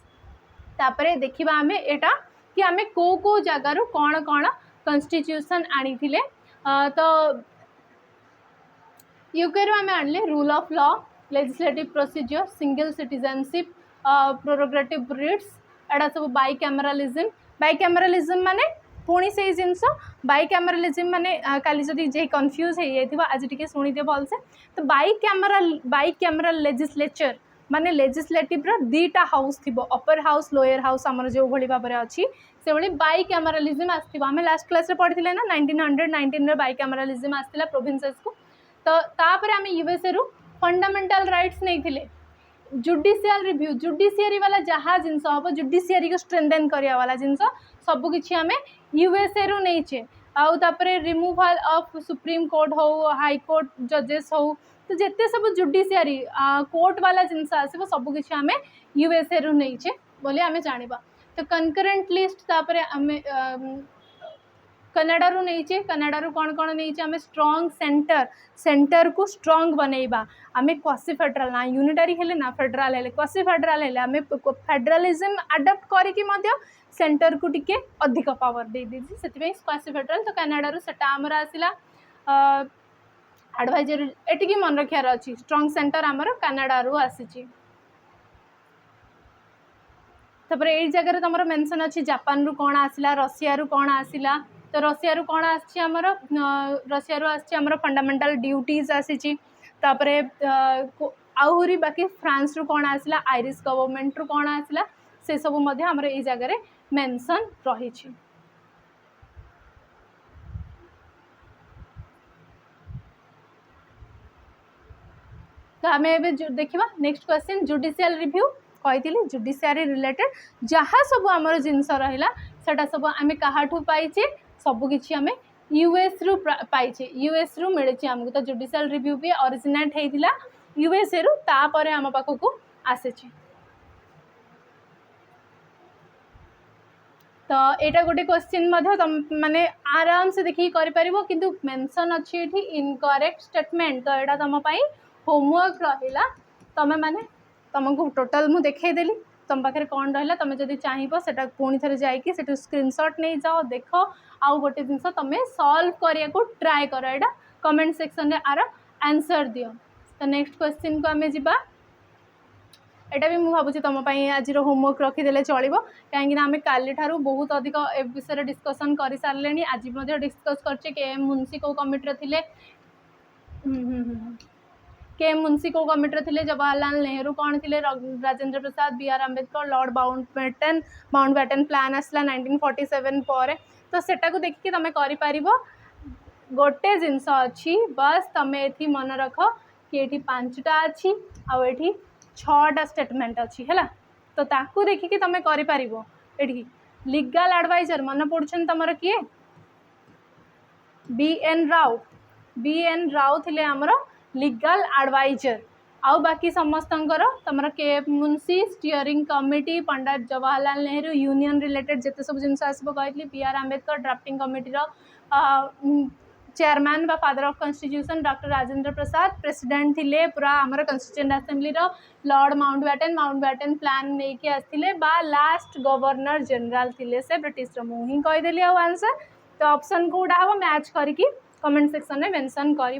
तापरे देखिबा हमें एटा कि हमें को जगारु कौन कौन कॉन्स्टिट्यूशन आनिथिले तो यूके रो हमें आनले rule of law legislative procedure single citizenship prerogative writs एटा सब बाइकैमरालिज्म माने पुणी से जिनस बाइकैमरालिज्म माने काली जदि जे कन्फ्यूज हो जाइथिबा आज टिके सुनी दे भल से तो बाइकैमरल लेजिस्लेचर माने लेजिस्लेटिव रो दीटा हाउस थिबो अपर हाउस लोअर हाउस हमर जो भली भाबरे अछि से भली बाइकैमरालिज्म आस्थिबा हमें लास्ट क्लास रे पढ़िथिले ना 1919 रे बाइकैमरालिज्म आस्थिला प्रोविंसेस को तो तापर हमें यूएसए रु फंडामेंटल राइट्स नहीं थिले जुडिशियल रिव्यू जुडिशियरी वाला जहाँ जिनस हम जुडिशियरी को स्ट्रेंथेन करिया वाला जिनस सब किछि हमें यूएसए रु नहींचे आउ तापरे रिमूवल ऑफ सुप्रीम कोर्ट हो हाई कोर्ट जजेस हो तो जिते सब जुडिशियरी कोर्ट वाला जिनस आसो सब किसी आम यूएसए रु नहींचे बोली आम जाना। तो कनकरेंट लिस्ट तापरे आम कनाडा रु नहींचे कनाडा रु कौन कौन नहींचे आम स्ट्रॉन्ग सेंटर को स्ट्रॉन्ग बनैबा आम क्वासी फेडराल ना यूनिटरी हेले ना फेडराल हेले क्वासी फेडराल हेले आम फेडरालिज्म अडॉप्ट करिकी मध्य सेंटर को टिके अधिक पावर दे दीजिए से क्वासी फेडराल। तो कनाडा रु सेटा हमर आसिला एडवाइजर एटिकी मन रखार अच्छी स्ट्रॉन्ग सेंटर आमर कनाडा रु आसी। तापर ये जगह तुम मेंशन अच्छी जापान रु कौन आसिला रशिया रु कौन आसिला। तो रशिया रु कौन आमर रशिया रु आमर फंडामेंटल ड्यूटीज आसी। तापर आहरी बाकी फ्रांस रु कौन आसिला आयरिश गवर्नमेंट रु कौन आसिला से सब मध्य हमर ये जगह मेंशन रही। तो आम ए देखा नेक्स्ट क्वेश्चन जुडिशियल रिव्यू कही जुडिशियरी रिलेटेड जहाँ सब आमर जिनस रहा सेटा सब आम क्या पाइचे सबकि आम यूएस रु पाइचे यूएस रु मिले आमको। तो जुडिशियल रिव्यू भी ओरिजिनेट होता यूएसए रु तापर आम पाखक आसी। तो यहाँ गोटे क्वेश्चन माने आराम से देखिए करें किंतु मेंशन अच्छी ये इनकरेक्ट स्टेटमेंट। तो यहाँ तुम होमवर्क रहा तुम मैंने तुमको टोटल मुझे देखईदेली तुम पाखे कौन रहा तुम जब चाहब से पुणी थे जाकि स्क्रीनशॉट नहीं जाओ देख आउ गोटे जिनस तुम सॉल्व करने को ट्राए कर यहाँ कमेंट सेक्शन में आर आंसर दियो। तो नेक्स्ट क्वेश्चन को आम जा एटा भी मुझे भावुँ तुम आज होमवर्क रखीदे चलो कहीं आम काली ठारू बहुत अधिक ए विषय डिस्कसन कर सारे आज डिस्कस करचे के एम मुंशी कौ कमिटी थे के एम मुंशी कौ कमिटी थे जवाहरलाल नेहरू कौन थे Rajendra Prasad B R Ambedkar Lord Mountbatten plan आसला 1947 पर। तो सेटा को देखिए तुम कर गोटे जिनस अच्छी बस तुम ये मन रख कि ये 5टा अच्छी आउ ये 6टा स्टेटमेंट अच्छी है। तो ताकू देखिए तुम कर लीगल एडवाइजर मन पड़ुछन तुम किए बी.एन. राव थे आमर लीगल एडवाइजर आउ बाकी समस्तंकर तुम K F Munshi steering committee Pandit Jawaharlal Nehru union related जिते सब जिन आसो कहली B R Ambedkar drafting committee chairman बा father of constitution doctor Rajendra Prasad president थिले पूरा आमर constituent assembly Lord Mountbatten plan नहीं कि आसते बा लास्ट गवर्नर जनरल थिले से ब्रिटिश मुझे कहीदेली आंसर। तो ऑप्शन कोड़ा हम मैच करके कमेंट सेक्शन में मेंशन कर।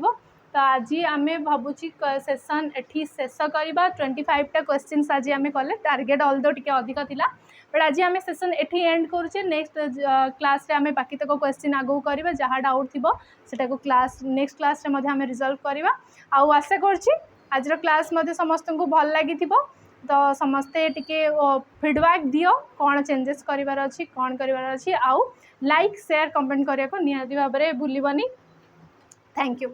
तो आज आम भावुची सेसन एठी शेष करवा 25टा क्वेश्चन आज आम कले टार्गेट ऑल्दो टिके अधिक थिला बट आज आम सेसन एठी एंड करुचे। नेक्स्ट क्लास रे आम बाकी तक क्वेश्चन आगू करवा जहाँ डाउट थी सेटा को क्लास नेक्स्ट क्लास रे आम रिजल्व करवा। आउ आशा करछि आज क्लास समस्त को भल लगी। तो समस्ते टिके फीडबैक दियो कौन चेंजेस करिवार अछि कौन करिवार अछि आउ लाइक शेयर कमेंट करने को निहाती भाव में भूलबनी। Thank you.